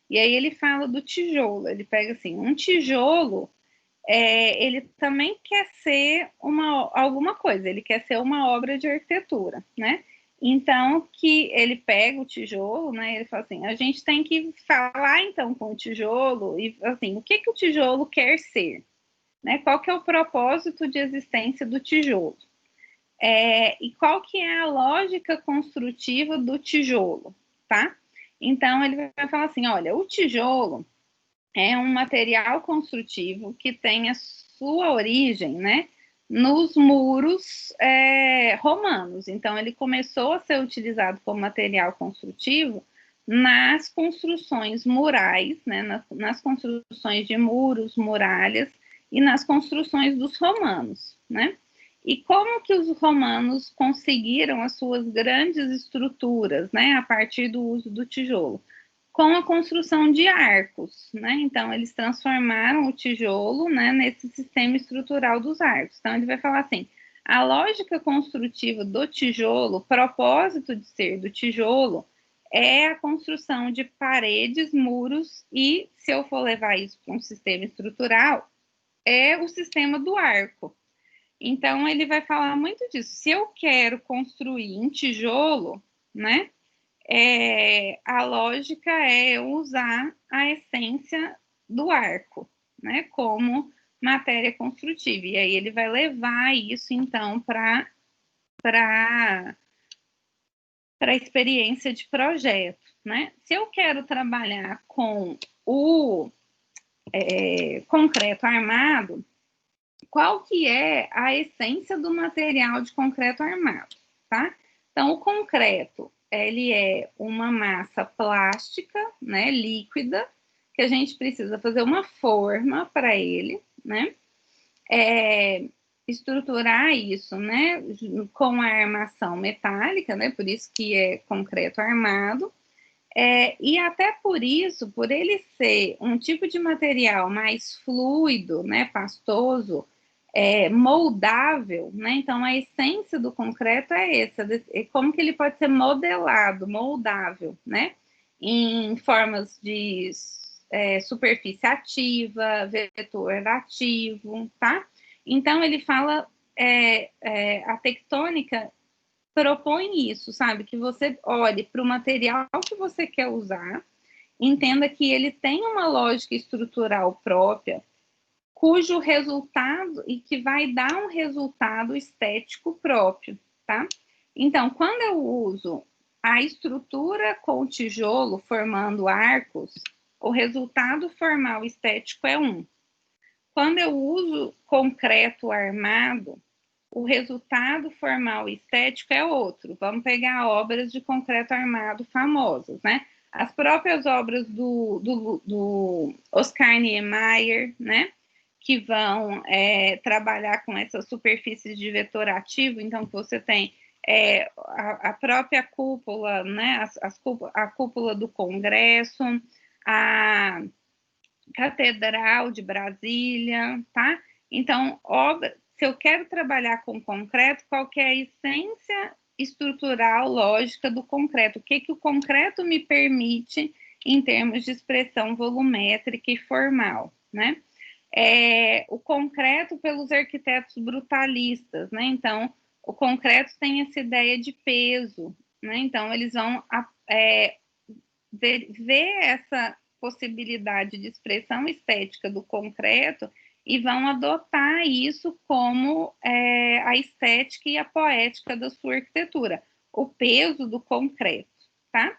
E aí ele fala do tijolo, ele pega assim, um tijolo, ele também quer ser alguma coisa, ele quer ser uma obra de arquitetura, né? Então, que ele pega o tijolo, né? Ele fala assim, a gente tem que falar então com o tijolo, e assim, o que o tijolo quer ser? Né? Qual que é o propósito de existência do tijolo? E qual que é a lógica construtiva do tijolo, tá? Então, ele vai falar assim, olha, o tijolo é um material construtivo que tem a sua origem, né, nos muros romanos. Então, ele começou a ser utilizado como material construtivo nas construções murais, né, nas construções de muros, muralhas e nas construções dos romanos, né? E como que os romanos conseguiram as suas grandes estruturas, né, a partir do uso do tijolo? Com a construção de arcos, né? Então, eles transformaram o tijolo, né, nesse sistema estrutural dos arcos. Então, ele vai falar assim, a lógica construtiva do tijolo, o propósito de ser do tijolo, é a construção de paredes, muros e, se eu for levar isso para um sistema estrutural, é o sistema do arco. Então, ele vai falar muito disso. Se eu quero construir em tijolo, né, a lógica é usar a essência do arco, né, como matéria construtiva. E aí ele vai levar isso, então, para para a experiência de projeto, né? Se eu quero trabalhar com o concreto armado, qual que é a essência do material de concreto armado, tá? Então, o concreto, ele é uma massa plástica, né, líquida, que a gente precisa fazer uma forma para ele, né? Estruturar isso, né, com a armação metálica, né, por isso que é concreto armado, e até por isso, por ele ser um tipo de material mais fluido, né, pastoso, moldável, né, então a essência do concreto é essa, como que ele pode ser modelado, moldável, né, em formas de superfície ativa, vetor ativo, tá? Então ele fala, a tectônica propõe isso, sabe? Que você olhe para o material que você quer usar, entenda que ele tem uma lógica estrutural própria, cujo resultado, e que vai dar um resultado estético próprio, tá? Então, quando eu uso a estrutura com tijolo formando arcos, o resultado formal estético é um. Quando eu uso concreto armado, o resultado formal e estético é outro. Vamos pegar obras de concreto armado famosas, né? As próprias obras do Oscar Niemeyer, né? Que vão trabalhar com essas superfícies de vetor ativo, então você tem a própria cúpula, né? A cúpula do Congresso, a Catedral de Brasília, tá? Então, se eu quero trabalhar com concreto, qual que é a essência estrutural, lógica do concreto? O que o concreto me permite em termos de expressão volumétrica e formal, né? O concreto pelos arquitetos brutalistas, né? Então, o concreto tem essa ideia de peso, né? Então, eles vão ver essa possibilidade de expressão estética do concreto e vão adotar isso como a estética e a poética da sua arquitetura, o peso do concreto, tá?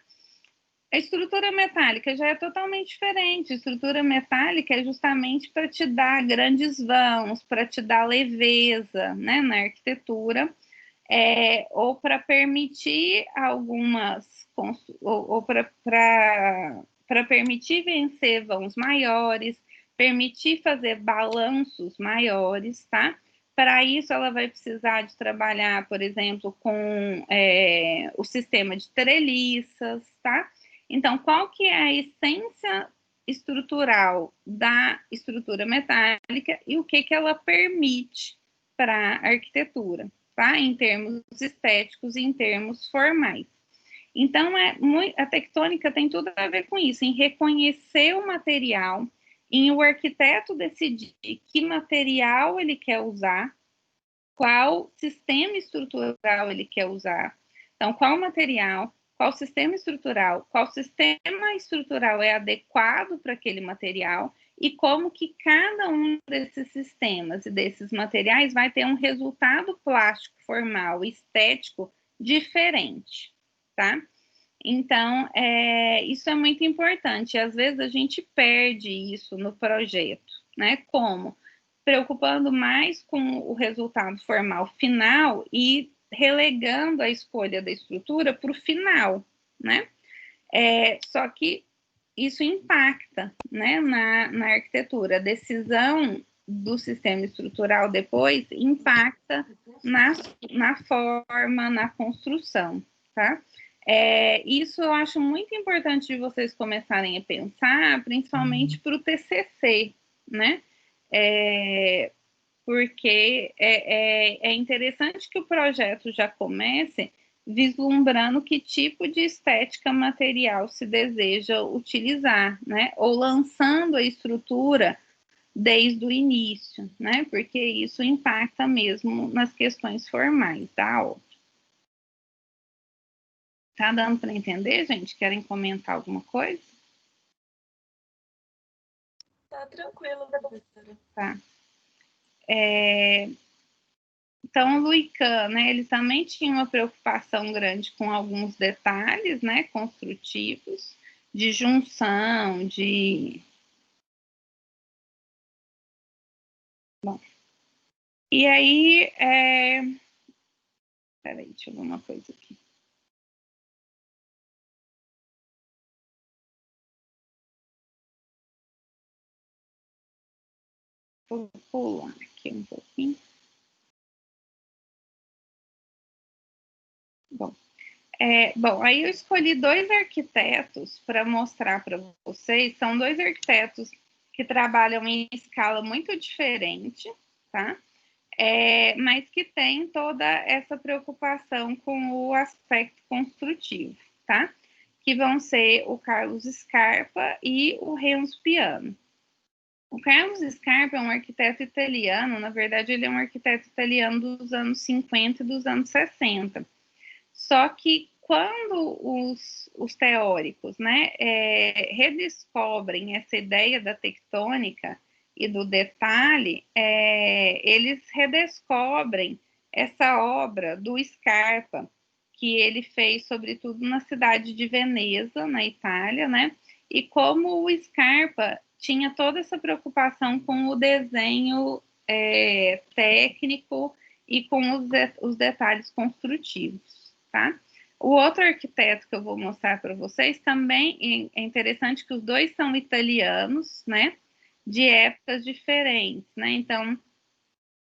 A estrutura metálica já é totalmente diferente. A estrutura metálica é justamente para te dar grandes vãos, para te dar leveza, né, na arquitetura, ou para permitir algumas, ou para permitir vencer vãos maiores, permitir fazer balanços maiores, tá? Para isso, ela vai precisar de trabalhar, por exemplo, com o sistema de treliças, tá? Então, qual que é a essência estrutural da estrutura metálica e o que ela permite para a arquitetura, tá? Em termos estéticos e em termos formais. Então, a tectônica tem tudo a ver com isso, em reconhecer o material, em o arquiteto decidir que material ele quer usar, qual sistema estrutural ele quer usar. Então, qual material, qual sistema estrutural é adequado para aquele material e como que cada um desses sistemas e desses materiais vai ter um resultado plástico, formal, estético diferente, tá? Então, isso é muito importante. Às vezes a gente perde isso no projeto, né? Como? Preocupando mais com o resultado formal final e relegando a escolha da estrutura para o final, né? Só que isso impacta, né, na arquitetura. A decisão do sistema estrutural depois impacta na forma, na construção, tá? Isso eu acho muito importante de vocês começarem a pensar, principalmente para o TCC, né? Porque é interessante que o projeto já comece vislumbrando que tipo de estética material se deseja utilizar, né? Ou lançando a estrutura desde o início, né? Porque isso impacta mesmo nas questões formais da obra. Tá dando para entender, gente? Querem comentar alguma coisa? Tá tranquilo, professora. Tá. Então, o Luican, né, ele também tinha uma preocupação grande com alguns detalhes, né, construtivos, de junção, de... Bom, e aí, peraí, deixa eu ver uma coisa aqui. Vou pular aqui um pouquinho. Bom, aí eu escolhi 2 arquitetos para mostrar para vocês. São 2 arquitetos que trabalham em escala muito diferente, tá? Mas que tem toda essa preocupação com o aspecto construtivo, tá? Que vão ser o Carlos Scarpa e o Renzo Piano. O Carlos Scarpa é um arquiteto italiano, na verdade ele é um arquiteto italiano dos anos 50 e dos anos 60. Só que quando os teóricos, né, redescobrem essa ideia da tectônica e do detalhe, eles redescobrem essa obra do Scarpa, que ele fez, sobretudo, na cidade de Veneza, na Itália, né? E como o Scarpa tinha toda essa preocupação com o desenho técnico e com os detalhes construtivos, tá? O outro arquiteto que eu vou mostrar para vocês também é interessante que os 2 são italianos, né? De épocas diferentes, né? Então,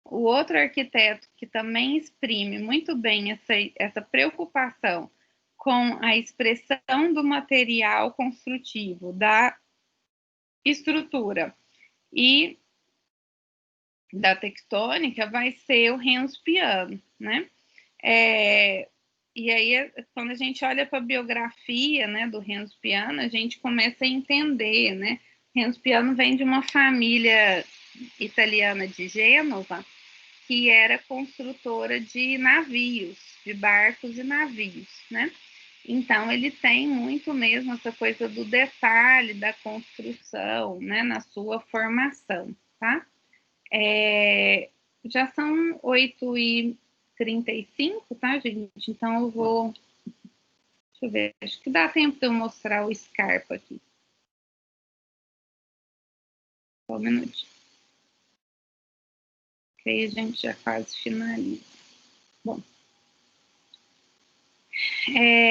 o outro arquiteto que também exprime muito bem essa preocupação com a expressão do material construtivo, da estrutura e da tectônica, vai ser o Renzo Piano, né? E aí, quando a gente olha para a biografia, né, do Renzo Piano, a gente começa a entender, né? Renzo Piano vem de uma família italiana de Gênova, que era construtora de navios, de barcos e navios, né? Então, ele tem muito mesmo essa coisa do detalhe, da construção, né, na sua formação, tá? Já são 8h35, tá, gente? Então, eu vou... Deixa eu ver, acho que dá tempo de eu mostrar o Scarpa aqui. Só um minutinho. Que aí a gente já quase finaliza. Bom.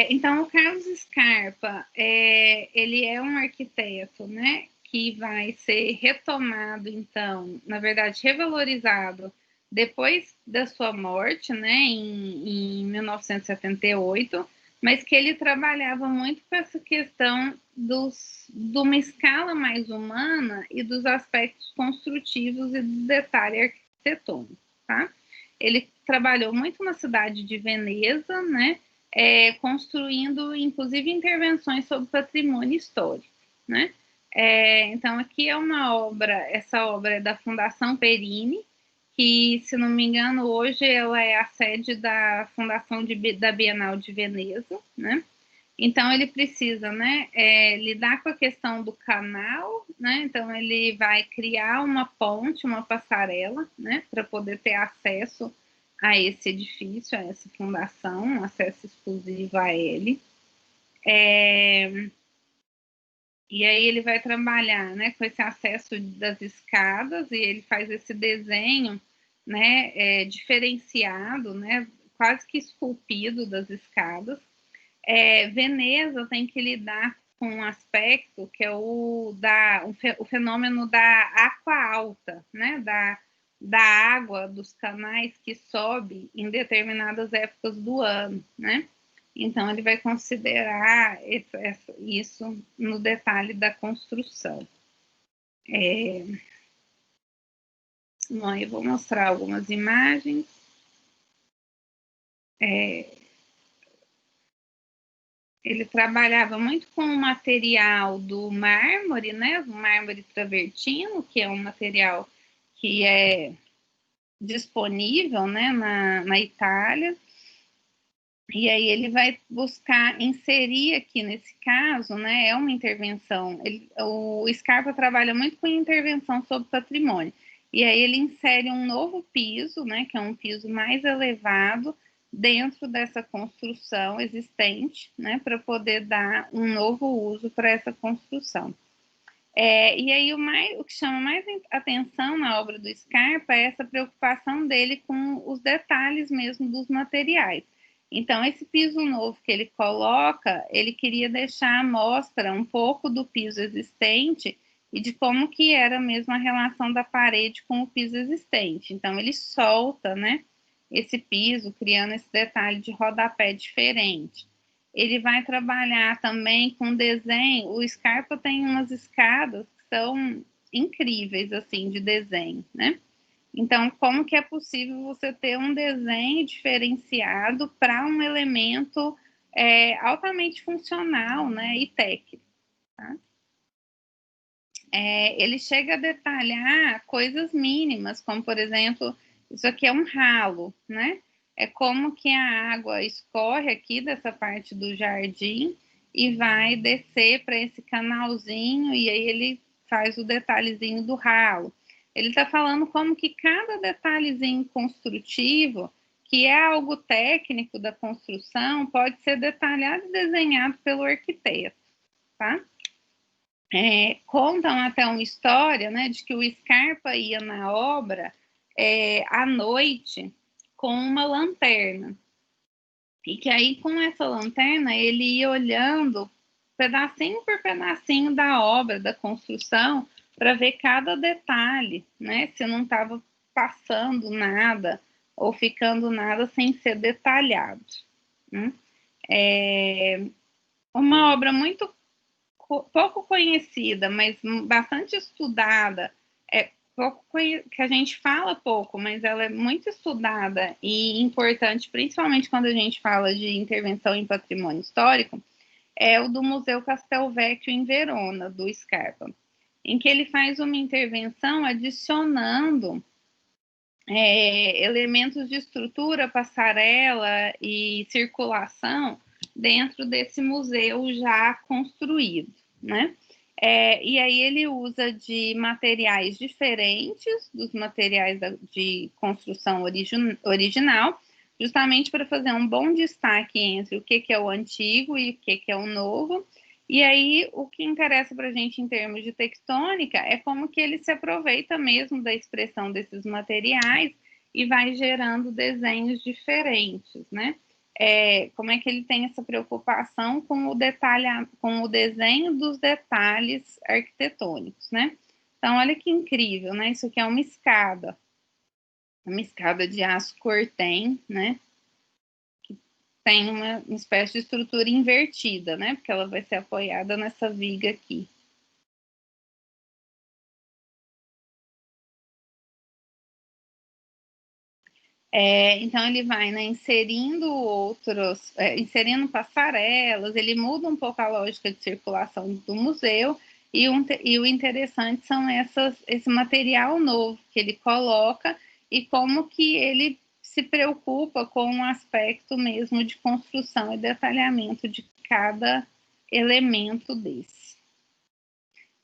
Então, o Carlos Scarpa, ele é um arquiteto, né, que vai ser retomado, então, na verdade, revalorizado depois da sua morte, né, em 1978, mas que ele trabalhava muito com essa questão de uma escala mais humana e dos aspectos construtivos e do detalhe arquitetônico, tá? Ele trabalhou muito na cidade de Veneza, né, construindo, inclusive, intervenções sobre patrimônio histórico, né? Então, aqui é uma obra, essa obra é da Fundação Perini, que, se não me engano, hoje ela é a sede da Fundação da Bienal de Veneza, né? Então, ele precisa, né, lidar com a questão do canal, né? Então, ele vai criar uma ponte, uma passarela, né, para poder ter acesso a esse edifício, a essa fundação, um acesso exclusivo a ele. E aí ele vai trabalhar, né, com esse acesso das escadas, e ele faz esse desenho, né, diferenciado, né, quase que esculpido das escadas. Veneza tem que lidar com um aspecto que é o fenômeno da aqua alta, né, da água dos canais que sobe em determinadas épocas do ano, né? Então, ele vai considerar isso no detalhe da construção. Bom, eu vou mostrar algumas imagens. Ele trabalhava muito com o material do mármore, né? O mármore travertino, que é um material que é disponível, né, na Itália. E aí ele vai buscar inserir aqui nesse caso, né, é uma intervenção. O Scarpa trabalha muito com intervenção sobre patrimônio. e aí ele insere um novo piso, né, que é um piso mais elevado, dentro dessa construção existente, né, para poder dar um novo uso para essa construção. E aí o que chama mais atenção na obra do Scarpa é essa preocupação dele com os detalhes mesmo dos materiais. Então, esse piso novo que ele coloca, ele queria deixar à mostra um pouco do piso existente e de como que era mesmo a relação da parede com o piso existente. Então, ele solta, né, esse piso, criando esse detalhe de rodapé diferente. Ele vai trabalhar também com desenho. O Scarpa tem umas escadas que são incríveis, assim, de desenho, né? Então, como que é possível você ter um desenho diferenciado para um elemento altamente funcional, né, e técnico, tá? Ele chega a detalhar coisas mínimas, como, por exemplo, isso aqui é um ralo, né? É como que a água escorre aqui dessa parte do jardim e vai descer para esse canalzinho, e aí ele faz o detalhezinho do ralo. Ele está falando como que cada detalhezinho construtivo, que é algo técnico da construção, pode ser detalhado e desenhado pelo arquiteto, tá? Contam até uma história, né, de que o Scarpa ia na obra à noite com uma lanterna. E que aí, com essa lanterna, ele ia olhando pedacinho por pedacinho da obra, da construção, para ver cada detalhe, né, se não estava passando nada ou ficando nada sem ser detalhado. Uma obra muito pouco conhecida, mas bastante estudada, que a gente fala pouco, mas ela é muito estudada e importante, principalmente quando a gente fala de intervenção em patrimônio histórico, é o do Museu Castelvecchio em Verona, do Scarpa, em que ele faz uma intervenção adicionando elementos de estrutura, passarela e circulação dentro desse museu já construído, né? E aí ele usa de materiais diferentes dos materiais de construção original, justamente para fazer um bom destaque entre o que é o antigo e o que é o novo. E aí, o que interessa para a gente em termos de tectônica é como que ele se aproveita mesmo da expressão desses materiais e vai gerando desenhos diferentes, né? Como é que ele tem essa preocupação com o detalhe, com o desenho dos detalhes arquitetônicos, né? Então, olha que incrível, né? Isso aqui é uma escada de aço cortem, né? Tem uma espécie de estrutura invertida, né? Porque ela vai ser apoiada nessa viga aqui. Então ele vai, né, inserindo passarelas, ele muda um pouco a lógica de circulação do museu, e o interessante são esse material novo que ele coloca e como que ele se preocupa com o aspecto mesmo de construção e detalhamento de cada elemento desse.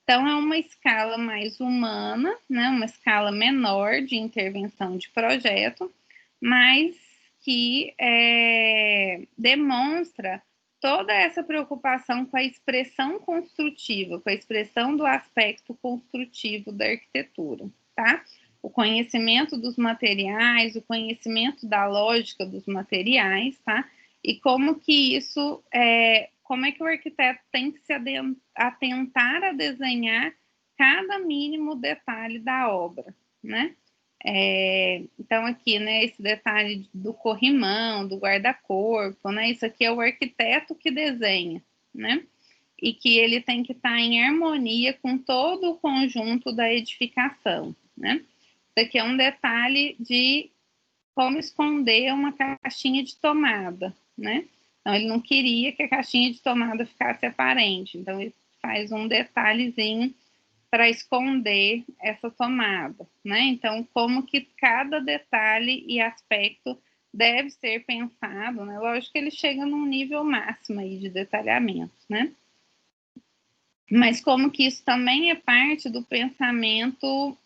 Então, é uma escala mais humana, né, uma escala menor de intervenção de projeto, mas que demonstra toda essa preocupação com a expressão construtiva, com a expressão do aspecto construtivo da arquitetura, tá? O conhecimento dos materiais, o conhecimento da lógica dos materiais, tá? E como que isso, como é que o arquiteto tem que se atentar a desenhar cada mínimo detalhe da obra, né? Então, aqui, né, esse detalhe do corrimão, do guarda-corpo, né, isso aqui é o arquiteto que desenha, né, e que ele tem que estar em harmonia com todo o conjunto da edificação, né. Isso aqui é um detalhe de como esconder uma caixinha de tomada, né. Então, ele não queria que a caixinha de tomada ficasse aparente, então ele faz um detalhezinho para esconder essa tomada, né? Então, como que cada detalhe e aspecto deve ser pensado, né? Lógico que ele chega num nível máximo aí de detalhamento, né? Mas como que isso também é parte do pensamento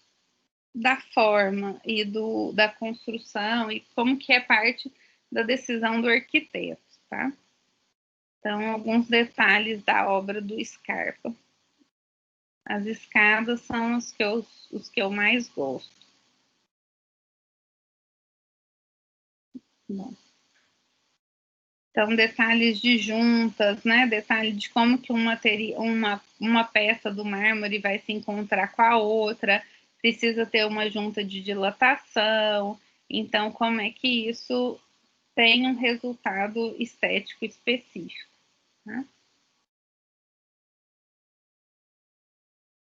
da forma e da construção e como que é parte da decisão do arquiteto, tá? Então, alguns detalhes da obra do Scarpa. As escadas são os que eu mais gosto. Bom. Então, detalhes de juntas, né? Detalhe de como que uma peça do mármore vai se encontrar com a outra, precisa ter uma junta de dilatação. Então, como é que isso tem um resultado estético específico, né?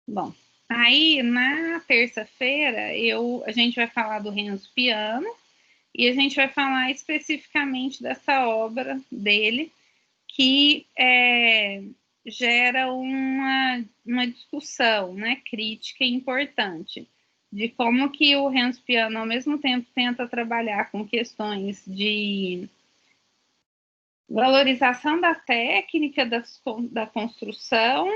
Bom, aí na terça-feira a gente vai falar do Renzo Piano e a gente vai falar especificamente dessa obra dele, que gera uma discussão, né, crítica importante de como que o Renzo Piano, ao mesmo tempo, tenta trabalhar com questões de valorização da técnica da construção,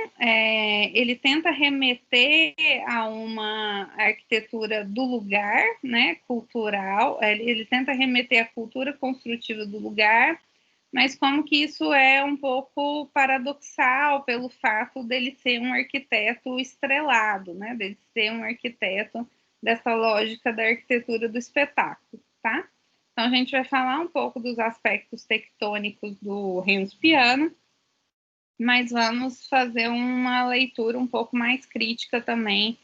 ele tenta remeter a uma arquitetura do lugar, né, cultural, ele tenta remeter à cultura construtiva do lugar, mas como que isso é um pouco paradoxal pelo fato dele ser um arquiteto estrelado, né, dele ser um arquiteto dessa lógica da arquitetura do espetáculo, tá? Então, a gente vai falar um pouco dos aspectos tectônicos do Renzo Piano, mas vamos fazer uma leitura um pouco mais crítica também,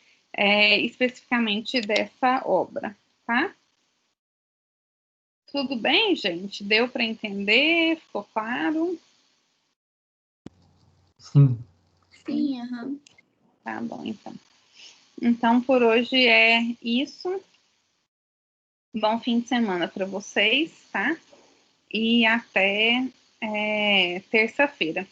especificamente dessa obra, tá? Tudo bem, gente? Deu para entender? Ficou claro? Sim. Sim, aham. Tá bom, então. Então, por hoje é isso. Bom fim de semana para vocês, tá? E até terça-feira.